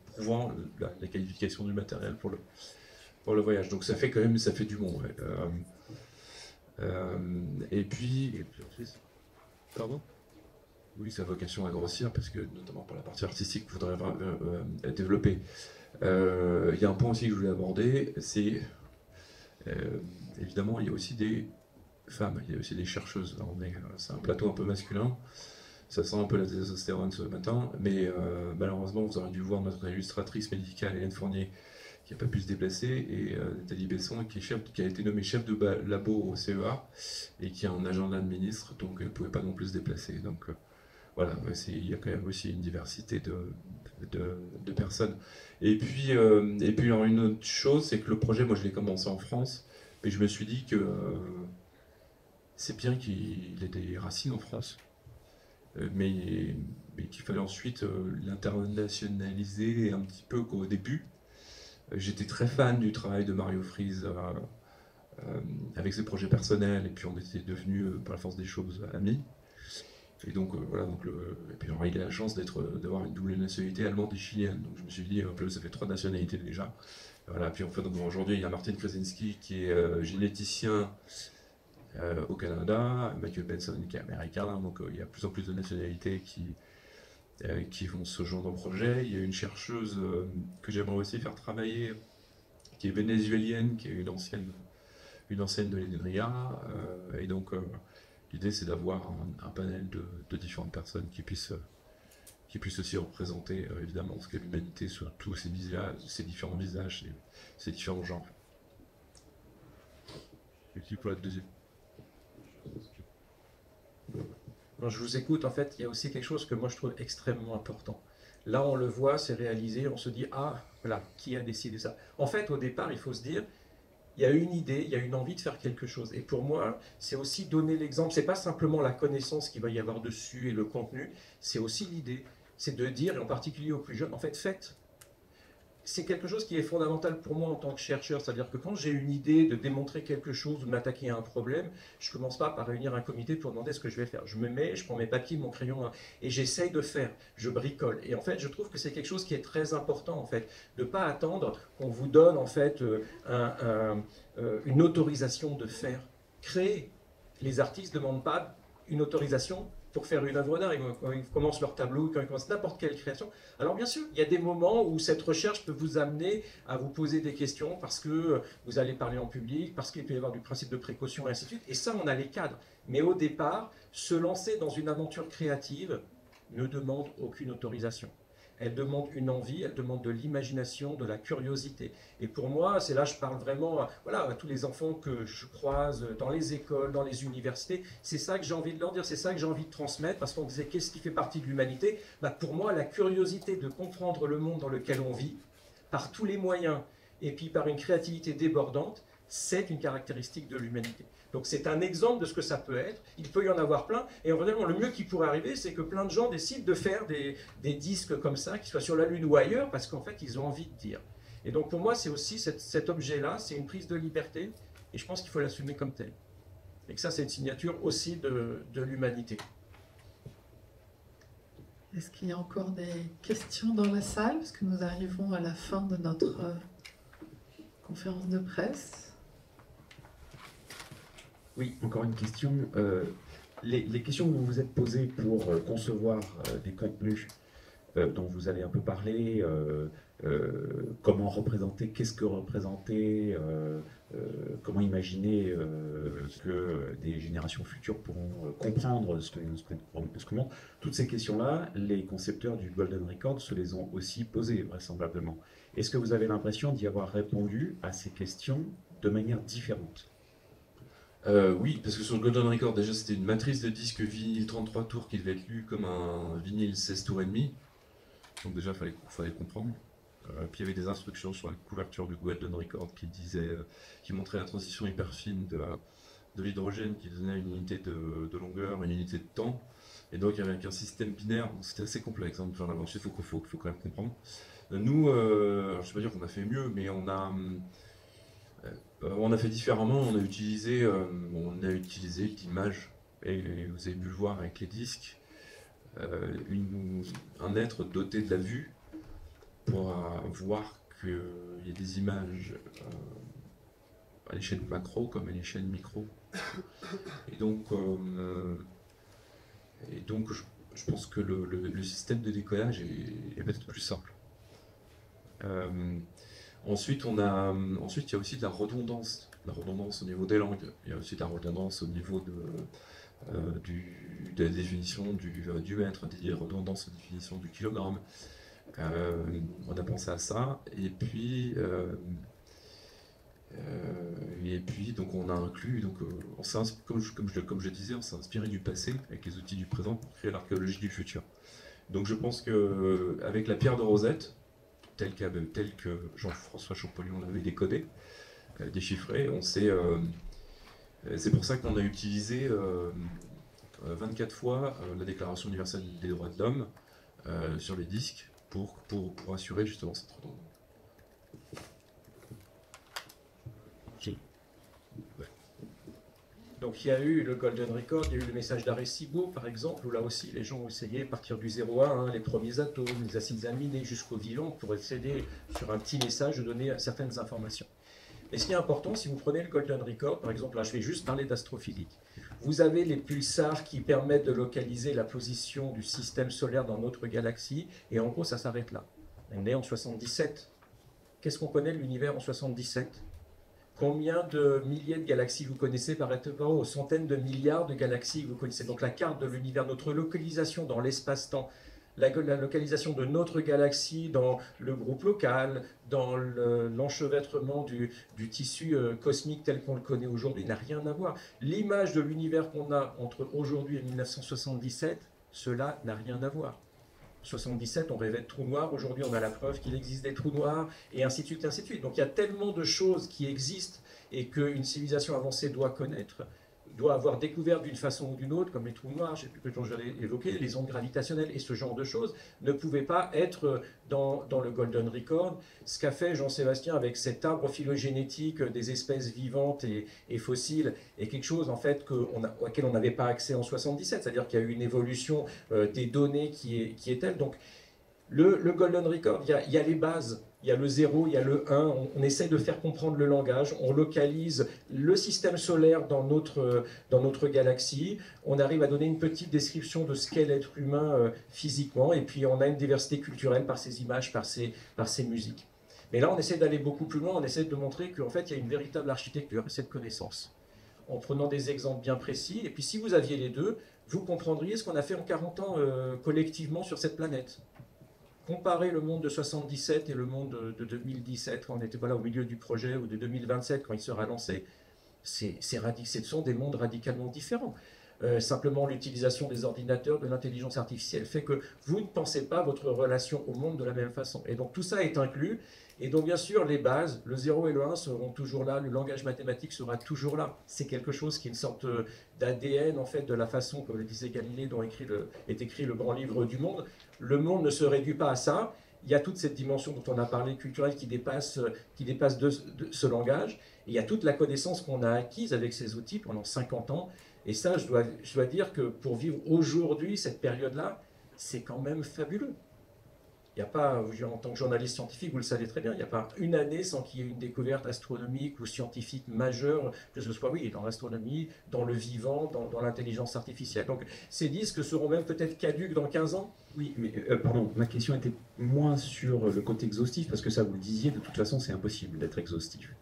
prouvant la qualification du matériel pour le voyage. Donc ça fait quand même, ça fait du monde. Ouais. Et puis, pardon. Oui, sa vocation à grossir, parce que notamment pour la partie artistique, il faudrait développer. Il y a un point aussi que je voulais aborder, c'est évidemment, il y a aussi des femmes, il y a aussi des chercheuses. C'est un plateau un peu masculin, ça sent un peu la testostérone ce matin, mais malheureusement, vous aurez dû voir notre illustratrice médicale, Hélène Fournier, qui n'a pas pu se déplacer, et Nathalie Besson, qui a été nommée chef de labo au CEA, et qui a un agenda de ministre, donc elle ne pouvait pas non plus se déplacer. Donc voilà, il y a quand même aussi une diversité de personnes. Et puis alors une autre chose, c'est que le projet, moi je l'ai commencé en France, mais je me suis dit que c'est bien qu'il ait des racines en France, mais qu'il fallait ensuite l'internationaliser un petit peu qu'au début. J'étais très fan du travail de Mario Fries avec ses projets personnels, et puis on était devenus, par la force des choses, amis. Et donc voilà, et puis il a la chance d'avoir une double nationalité allemande et chilienne. Donc je me suis dit, ça fait 3 nationalités déjà. Voilà, puis en fait, aujourd'hui, il y a Martin Krasinski qui est généticien au Canada, Matthew Benson qui est américain, donc il y a de plus en plus de nationalités qui font ce genre de projet. Il y a une chercheuse que j'aimerais aussi faire travailler, qui est vénézuélienne, qui est une ancienne de l'ENRIA, et donc l'idée c'est d'avoir un panel de différentes personnes qui puissent aussi représenter évidemment ce qu'est l'humanité sur tous ces visages, ces différents visages, ces différents genres. Et puis pour la deuxième. Quand je vous écoute, en fait, il y a aussi quelque chose que moi je trouve extrêmement important. Là, on le voit, c'est réalisé, on se dit, ah, voilà, qui a décidé ça? En fait, au départ, il faut se dire, il y a une idée, il y a une envie de faire quelque chose. Et pour moi, c'est aussi donner l'exemple. C'est pas simplement la connaissance qu'il va y avoir dessus et le contenu, c'est aussi l'idée. C'est de dire, et en particulier aux plus jeunes, en fait, faites. C'est quelque chose qui est fondamental pour moi en tant que chercheur, c'est-à-dire que quand j'ai une idée de démontrer quelque chose ou de m'attaquer à un problème, je ne commence pas par réunir un comité pour demander ce que je vais faire. Je me mets, je prends mes papiers, mon crayon, et j'essaye de faire, je bricole. Et en fait, je trouve que c'est quelque chose qui est très important, en fait, de ne pas attendre qu'on vous donne, en fait, une autorisation de faire. Créer. Les artistes ne demandent pas une autorisation pour faire une œuvre d'art, quand ils commencent leur tableau, quand ils commencent n'importe quelle création. Alors bien sûr, il y a des moments où cette recherche peut vous amener à vous poser des questions parce que vous allez parler en public, parce qu'il peut y avoir du principe de précaution et ainsi de suite, et ça on a les cadres. Mais au départ, se lancer dans une aventure créative ne demande aucune autorisation. elle demande une envie, elle demande de l'imagination, de la curiosité. Et pour moi, c'est là je parle vraiment voilà, à tous les enfants que je croise dans les écoles, dans les universités. C'est ça que j'ai envie de leur dire, c'est ça que j'ai envie de transmettre, parce qu'on disait qu'est-ce qui fait partie de l'humanité? Pour moi, la curiosité de comprendre le monde dans lequel on vit, par tous les moyens, et puis par une créativité débordante, c'est une caractéristique de l'humanité. Donc c'est un exemple de ce que ça peut être. Il peut y en avoir plein. Et vraiment, le mieux qui pourrait arriver, c'est que plein de gens décident de faire des disques comme ça, qui soient sur la Lune ou ailleurs, parce qu'en fait, ils ont envie de dire. Et donc pour moi, c'est aussi cet objet-là, c'est une prise de liberté, et je pense qu'il faut l'assumer comme tel. Et que ça, c'est une signature aussi de l'humanité. Est-ce qu'il y a encore des questions dans la salle? Parce que nous arrivons à la fin de notre conférence de presse. Oui, encore une question. Les questions que vous vous êtes posées pour concevoir des contenus dont vous allez un peu parler, comment représenter, qu'est-ce que représenter, comment imaginer que des générations futures pourront comprendre ce que montre. Toutes ces questions-là, les concepteurs du Golden Record se les ont aussi posées, vraisemblablement. Est-ce que vous avez l'impression d'y avoir répondu à ces questions de manière différente? Oui, parce que sur le Golden Record, déjà, c'était une matrice de disque vinyle 33 tours qui devait être lu comme un vinyle 16 tours et demi. Donc déjà, il fallait comprendre. Puis il y avait des instructions sur la couverture du Golden Record qui montraient la transition hyper fine de l'hydrogène qui donnait une unité de longueur, une unité de temps. Et donc avec un système binaire, c'était assez complexe hein, de faire l'aventure, il faut quand même comprendre. Nous, alors, je ne vais pas dire qu'on a fait mieux, mais on a fait différemment, on a utilisé l'image, et vous avez pu le voir avec les disques, un être doté de la vue pour voir qu'il y a des images à l'échelle macro comme à l'échelle micro. Et donc je pense que le système de décollage est peut-être plus simple. Ensuite, il y a aussi de la redondance au niveau des langues. Il y a aussi de la redondance au niveau de la définition du mètre, des redondances de définition du kilogramme. On a pensé à ça. Et puis donc on a inclus, comme je disais, on s'est inspiré du passé avec les outils du présent pour créer l'archéologie du futur. Donc je pense qu'avec la pierre de Rosette, tel que Jean-François Champollion l'avait décodé, déchiffré, c'est pour ça qu'on a utilisé 24 fois la Déclaration universelle des droits de l'homme sur les disques pour assurer justement cette redondance. Donc il y a eu le Golden Record, il y a eu le message d'Arecibo par exemple, où là aussi les gens ont essayé à partir du 0 à 1, les premiers atomes, les acides aminés jusqu'au vivant, pour essayer sur un petit message de donner certaines informations. Et ce qui est important, si vous prenez le Golden Record, par exemple, là je vais juste parler d'astrophysique, vous avez les pulsars qui permettent de localiser la position du système solaire dans notre galaxie, et en gros ça s'arrête là. On est en 77. Qu'est-ce qu'on connaît de l'univers en 77 ? Combien de milliers de galaxies vous connaissez par rapport aux centaines de milliards de galaxies que vous connaissez? Donc la carte de l'univers, notre localisation dans l'espace-temps, la localisation de notre galaxie dans le groupe local, dans l'enchevêtrement du tissu cosmique tel qu'on le connaît aujourd'hui, n'a rien à voir. L'image de l'univers qu'on a entre aujourd'hui et 1977, cela n'a rien à voir. 77, on rêvait de trous noirs, aujourd'hui on a la preuve qu'il existe des trous noirs, et ainsi de suite, ainsi de suite. Donc il y a tellement de choses qui existent et qu'une civilisation avancée doit connaître, doit avoir découvert d'une façon ou d'une autre, comme les trous noirs, je sais plus que j'allais évoquer, les ondes gravitationnelles et ce genre de choses, ne pouvaient pas être dans le Golden Record. Ce qu'a fait Jean-Sébastien avec cet arbre phylogénétique des espèces vivantes et fossiles est quelque chose en fait auquel on n'avait pas accès en 77, c'est-à-dire qu'il y a eu une évolution des données qui est telle. Donc le Golden Record, il y a les bases. Il y a le 0, il y a le 1, on essaie de faire comprendre le langage, on localise le système solaire dans notre galaxie, on arrive à donner une petite description de ce qu'est l'être humain physiquement, et puis on a une diversité culturelle par ces images, par ces musiques. Mais là, on essaie d'aller beaucoup plus loin, on essaie de montrer qu'en fait, il y a une véritable architecture, cette connaissance, en prenant des exemples bien précis, et puis si vous aviez les deux, vous comprendriez ce qu'on a fait en 40 ans collectivement sur cette planète. comparer le monde de 77 et le monde de 2017, quand on était voilà, au milieu du projet, ou de 2027, quand il sera lancé, ce sont des mondes radicalement différents. Simplement l'utilisation des ordinateurs, de l'intelligence artificielle fait que vous ne pensez pas votre relation au monde de la même façon. Et donc tout ça est inclus. Et donc bien sûr les bases, le 0 et le 1 seront toujours là, le langage mathématique sera toujours là. C'est quelque chose qui est une sorte d'ADN en fait de la façon, comme le disait Galilée, dont est écrit le grand livre du monde. Le monde ne se réduit pas à ça. Il y a toute cette dimension dont on a parlé culturelle qui dépasse de ce langage. Et il y a toute la connaissance qu'on a acquise avec ces outils pendant 50 ans. Et ça, je dois dire que pour vivre aujourd'hui cette période-là, c'est quand même fabuleux. Il n'y a pas, en tant que journaliste scientifique, vous le savez très bien, il n'y a pas une année sans qu'il y ait une découverte astronomique ou scientifique majeure, que ce soit, oui, dans l'astronomie, dans le vivant, dans l'intelligence artificielle. Donc ces disques seront même peut-être caducs dans 15 ans. Oui, mais pardon, ma question était moins sur le côté exhaustif, parce que ça, vous le disiez, de toute façon, c'est impossible d'être exhaustif.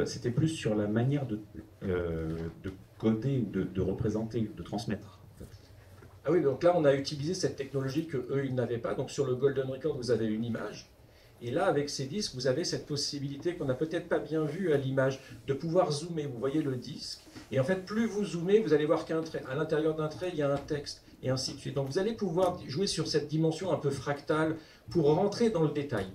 C'était plus sur la manière de coder, de représenter, de transmettre. Ah oui, donc là, on a utilisé cette technologie qu'eux, ils n'avaient pas. Donc sur le Golden Record, vous avez une image. Et là, avec ces disques, vous avez cette possibilité qu'on n'a peut-être pas bien vue à l'image, de pouvoir zoomer. Vous voyez le disque. Et en fait, plus vous zoomez, vous allez voir qu'à l'intérieur d'un trait, il y a un texte, et ainsi de suite. Donc vous allez pouvoir jouer sur cette dimension un peu fractale pour rentrer dans le détail.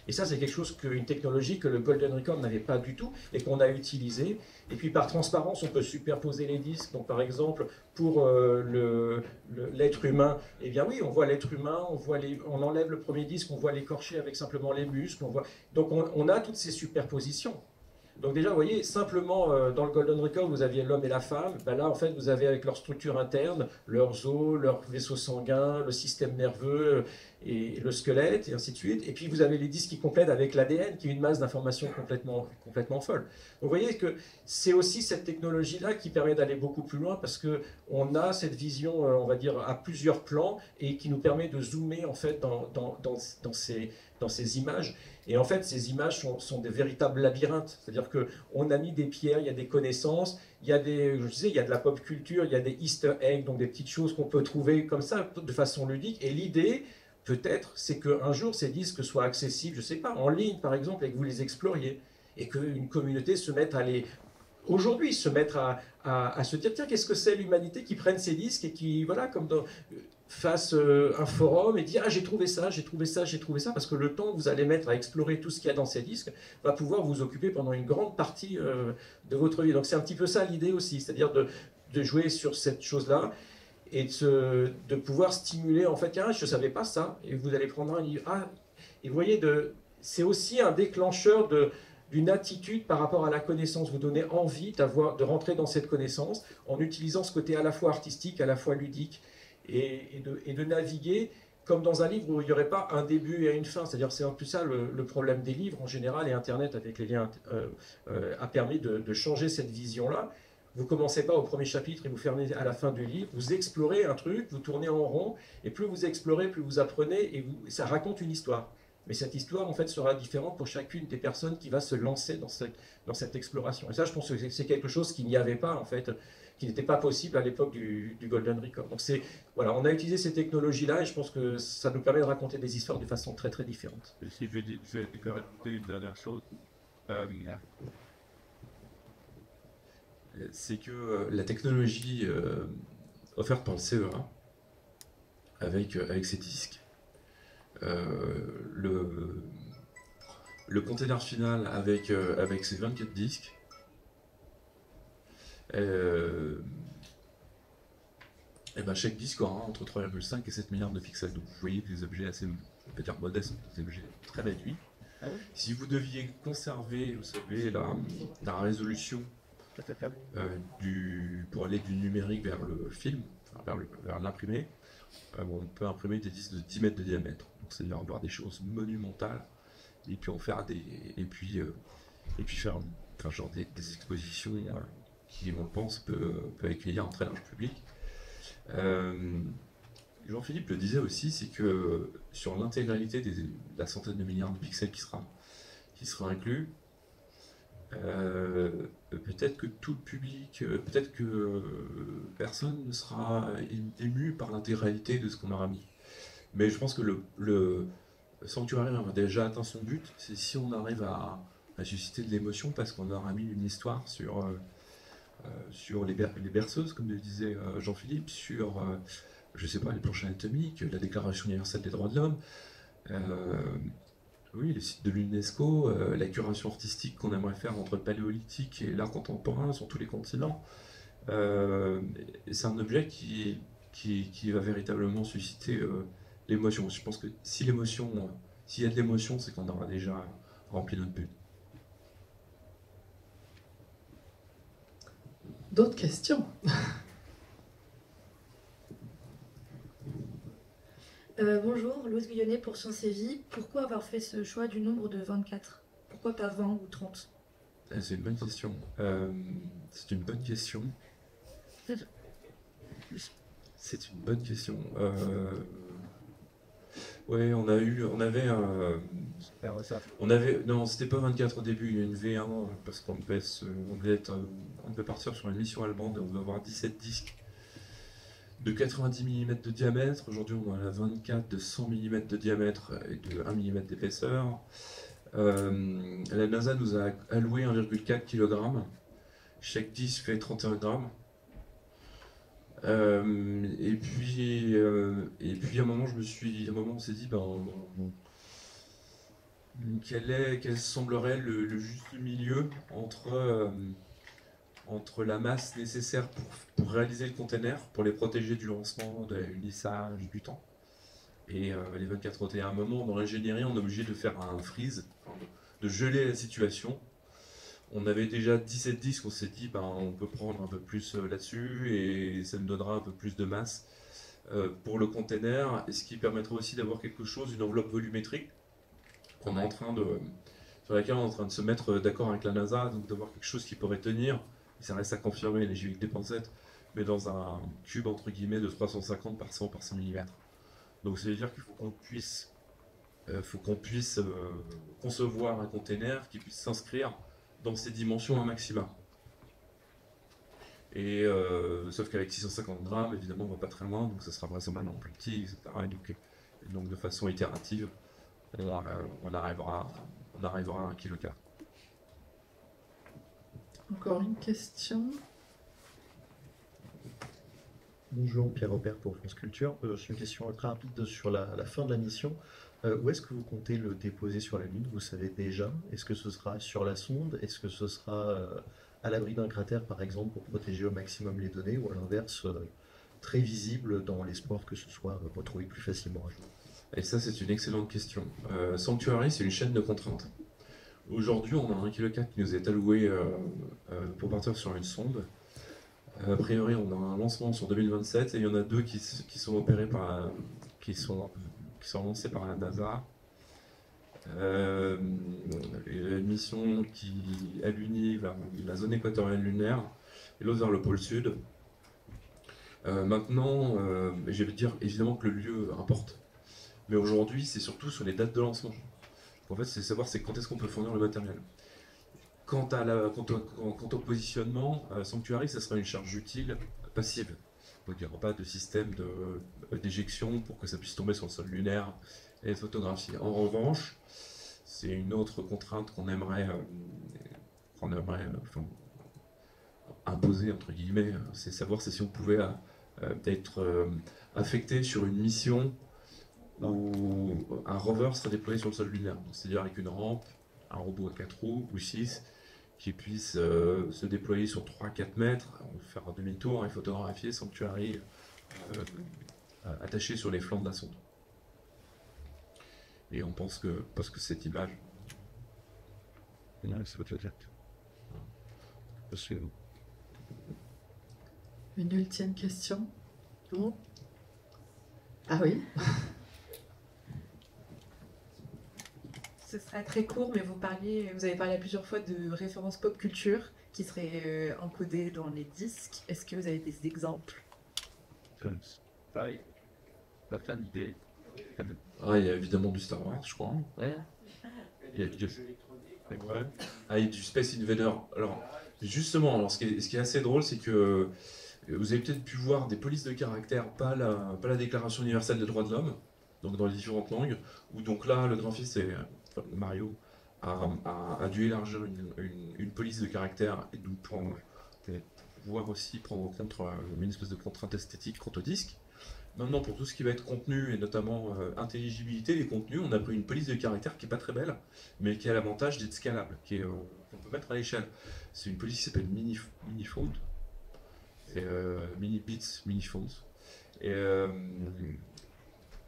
Et ça, c'est quelque chose, une technologie que le Golden Record n'avait pas du tout et qu'on a utilisé. Et puis par transparence, on peut superposer les disques. Donc par exemple, pour l'être humain, eh bien oui, on voit l'être humain, on enlève le premier disque, on voit l'écorché avec simplement les muscles. Donc on a toutes ces superpositions. Donc déjà, vous voyez, simplement dans le Golden Record, vous aviez l'homme et la femme. Ben là, en fait, vous avez avec leur structure interne, leurs os, leurs vaisseaux sanguins, le système nerveux et le squelette, et ainsi de suite. Et puis vous avez les disques qui complètent avec l'ADN, qui est une masse d'informations complètement folle. Donc vous voyez que c'est aussi cette technologie-là qui permet d'aller beaucoup plus loin, parce qu'on a cette vision, on va dire, à plusieurs plans, et qui nous permet de zoomer en fait dans ces images. Et en fait, ces images sont des véritables labyrinthes. C'est-à-dire qu'on a mis des pierres, il y a des connaissances, il y a il y a de la pop culture, il y a des easter eggs, donc des petites choses qu'on peut trouver comme ça, de façon ludique. Et l'idée, peut-être, c'est qu'un jour, ces disques soient accessibles, je ne sais pas, en ligne, par exemple, et que vous les exploriez. Et qu'une communauté se mette à aujourd'hui, se mettre à se dire, tiens, qu'est-ce que c'est l'humanité qui prenne ces disques et qui, voilà, comme fasse un forum et dire, ah, j'ai trouvé ça, j'ai trouvé ça, j'ai trouvé ça, parce que le temps que vous allez mettre à explorer tout ce qu'il y a dans ces disques va pouvoir vous occuper pendant une grande partie de votre vie. Donc c'est un petit peu ça l'idée aussi, c'est-à-dire de jouer sur cette chose-là et de pouvoir stimuler, en fait, tiens, je ne savais pas ça, et vous allez prendre un livre, ah, et vous voyez, c'est aussi un déclencheur d'une attitude par rapport à la connaissance, vous donner envie de rentrer dans cette connaissance en utilisant ce côté à la fois artistique, à la fois ludique, et de naviguer comme dans un livre où il n'y aurait pas un début et une fin. C'est-à-dire c'est un peu ça le problème des livres en général, et Internet avec les liens a permis de changer cette vision-là. Vous ne commencez pas au premier chapitre et vous fermez à la fin du livre, vous explorez un truc, vous tournez en rond, et plus vous explorez, plus vous apprenez, et ça raconte une histoire. Mais cette histoire, en fait, sera différente pour chacune des personnes qui va se lancer dans cette exploration. Et ça, je pense que c'est quelque chose qu'il n'y avait pas, en fait, qui n'était pas possible à l'époque du Golden Record. Donc voilà, on a utilisé ces technologies-là, et je pense que ça nous permet de raconter des histoires de façon très très différente. Si je vais rajouter une dernière chose, c'est que la technologie offerte par le CEA, avec ces disques, le container final avec ces 24 disques, et ben chaque disque aura entre 3,5 et 7 milliards de pixels. Donc vous voyez des objets assez, on peut dire modestes, des objets très réduits. Ah oui. Si vous deviez conserver, vous savez, la résolution pour aller du numérique vers le film, enfin, vers l'imprimé, on peut imprimer des disques de 10 mètres de diamètre. Donc c'est-à-dire avoir des choses monumentales, et puis en faire et puis faire genre des expositions qui, on pense, peut accueillir un très large public. Jean-Philippe le disait aussi, c'est que sur l'intégralité de la centaine de milliards de pixels qui sera inclus, peut-être que tout le public, peut-être que personne ne sera ému par l'intégralité de ce qu'on aura mis. Mais je pense que Sanctuary a déjà atteint son but, c'est si on arrive à susciter de l'émotion parce qu'on aura mis une histoire sur les berceuses, comme le disait Jean-Philippe, sur, je sais pas, les planches anatomiques, la Déclaration universelle des droits de l'homme, oui, les sites de l'UNESCO, la curation artistique qu'on aimerait faire entre le paléolithique et l'art contemporain sur tous les continents. C'est un objet qui va véritablement susciter l'émotion. Je pense que s'il y a de l'émotion, c'est qu'on aura déjà rempli notre but. D'autres questions? Bonjour, Louise Guillonnet pour Sciences et Vie. Pourquoi avoir fait ce choix du nombre de 24? Pourquoi pas 20 ou 30? C'est une bonne question. C'est une bonne question. C'est une bonne question. Ouais, non, c'était pas 24 au début, il y a une V1 parce qu'on devait partir sur une mission allemande et on devait avoir 17 disques de 90 mm de diamètre. Aujourd'hui, on en a 24 de 100 mm de diamètre et de 1 mm d'épaisseur. La NASA nous a alloué 1,4 kg. Chaque disque fait 31 grammes. Et puis à un moment, on s'est dit, quel semblerait le juste milieu entre la masse nécessaire pour réaliser le container, pour les protéger du lancement, de l'unissage, du temps, et les 24 OT. À un moment, dans l'ingénierie, on est obligé de faire un freeze, de geler la situation. On avait déjà 17 disques, on s'est dit on peut prendre un peu plus là-dessus et ça nous donnera un peu plus de masse pour le container, et ce qui permettra aussi d'avoir quelque chose, une enveloppe volumétrique sur laquelle on est en train de se mettre d'accord avec la NASA, donc d'avoir quelque chose qui pourrait tenir, et ça reste à confirmer, les avec des pincettes, mais dans un cube entre guillemets de 350 par 100 par 100 mm. Donc ça veut dire qu'il faut qu'on puisse concevoir un container qui puisse s'inscrire dans ces dimensions un maximum. Et sauf qu'avec 650 grammes, évidemment, on va pas très loin, donc ça sera vraisemblablement plus petit, etc. Et donc de façon itérative, on arrivera à 1,4 kg. Encore une question? Bonjour, Pierre Robert pour France Culture. C'est une question très rapide sur la fin de la mission. Où est-ce que vous comptez le déposer sur la Lune? Vous savez déjà? Est-ce que ce sera sur la sonde? Est-ce que ce sera à l'abri d'un cratère, par exemple, pour protéger au maximum les données? Ou à l'inverse, très visible dans l'espoir que ce soit retrouvé plus facilement à jour? Et ça, c'est une excellente question. Sanctuary, c'est une chaîne de contraintes. Aujourd'hui, on a 1,4 kg qui nous est alloué pour partir sur une sonde. A priori, on a un lancement sur 2027 et il y en a 2 qui sont opérés qui sont lancés par la NASA. Une mission qui allunie vers la zone équatoriale lunaire et l'autre vers le pôle sud. Maintenant, je vais dire évidemment que le lieu importe, mais aujourd'hui, c'est surtout sur les dates de lancement. En fait, c'est savoir quand est-ce qu'on peut fournir le matériel. Quant au positionnement, Sanctuary, ça sera une charge utile passive. Donc il n'y aura pas de système d'éjection pour que ça puisse tomber sur le sol lunaire et être photographié. En revanche, c'est une autre contrainte qu'on aimerait imposer, entre guillemets, c'est savoir si on pouvait être affecté sur une mission où un rover sera déployé sur le sol lunaire. C'est-à-dire avec une rampe, un robot à 4 roues ou 6, qui puisse se déployer sur 3-4 mètres, faire un demi-tour et photographier Sanctuary attaché sur les flancs de la sonde. Et on pense que cette image... Une ultime question? Non? Ah oui. Ce sera très court, mais vous avez parlé à plusieurs fois de références pop culture qui seraient encodées dans les disques. Est-ce que vous avez des exemples? Ah, il y a évidemment du Star Wars, je crois. Ouais. Il y a du Space Invader. Alors, justement, ce qui est assez drôle, c'est que vous avez peut-être pu voir des polices de caractère, pas la Déclaration universelle des droits de l'homme, donc dans les différentes langues, où donc là, le graphiste, Mario, a dû élargir une police de caractère et donc pouvoir aussi prendre en compte une espèce de contrainte esthétique quant au disque. Maintenant, pour tout ce qui va être contenu et notamment intelligibilité des contenus, on a pris une police de caractère qui n'est pas très belle, mais qui a l'avantage d'être scalable, qu'on peut mettre à l'échelle. C'est une police qui s'appelle Minifold, Mini Bits, Minifolds.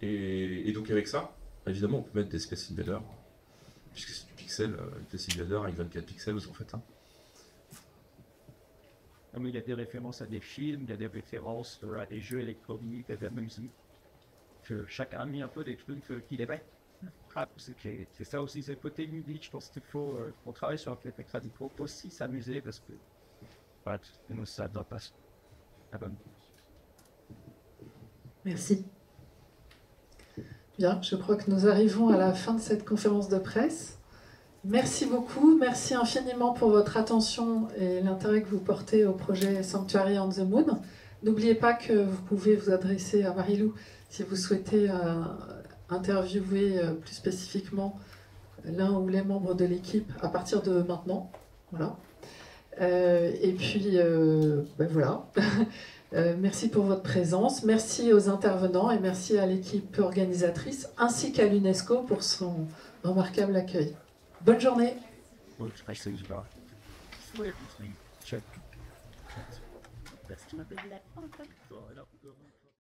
Et donc avec ça, évidemment, on peut mettre des Space Invaders, puisque c'est du pixel, Space Invader avec 24 pixels en fait. Il y a des références à des films, il y a des références à des jeux électroniques, à de la musique. Chacun a mis un peu des trucs qu'il aimait. C'est ça aussi, c'est le côté ludique. Je pense qu'il faut, on travaille sur un fait il faut aussi s'amuser parce que voilà, ça ne doit pas. Merci. Bien, je crois que nous arrivons à la fin de cette conférence de presse. Merci beaucoup, merci infiniment pour votre attention et l'intérêt que vous portez au projet Sanctuary on the Moon. N'oubliez pas que vous pouvez vous adresser à Marilou si vous souhaitez interviewer plus spécifiquement l'un ou les membres de l'équipe à partir de maintenant. Voilà. Et puis, voilà. Merci pour votre présence, merci aux intervenants et merci à l'équipe organisatrice ainsi qu'à l'UNESCO pour son remarquable accueil. Bonne journée.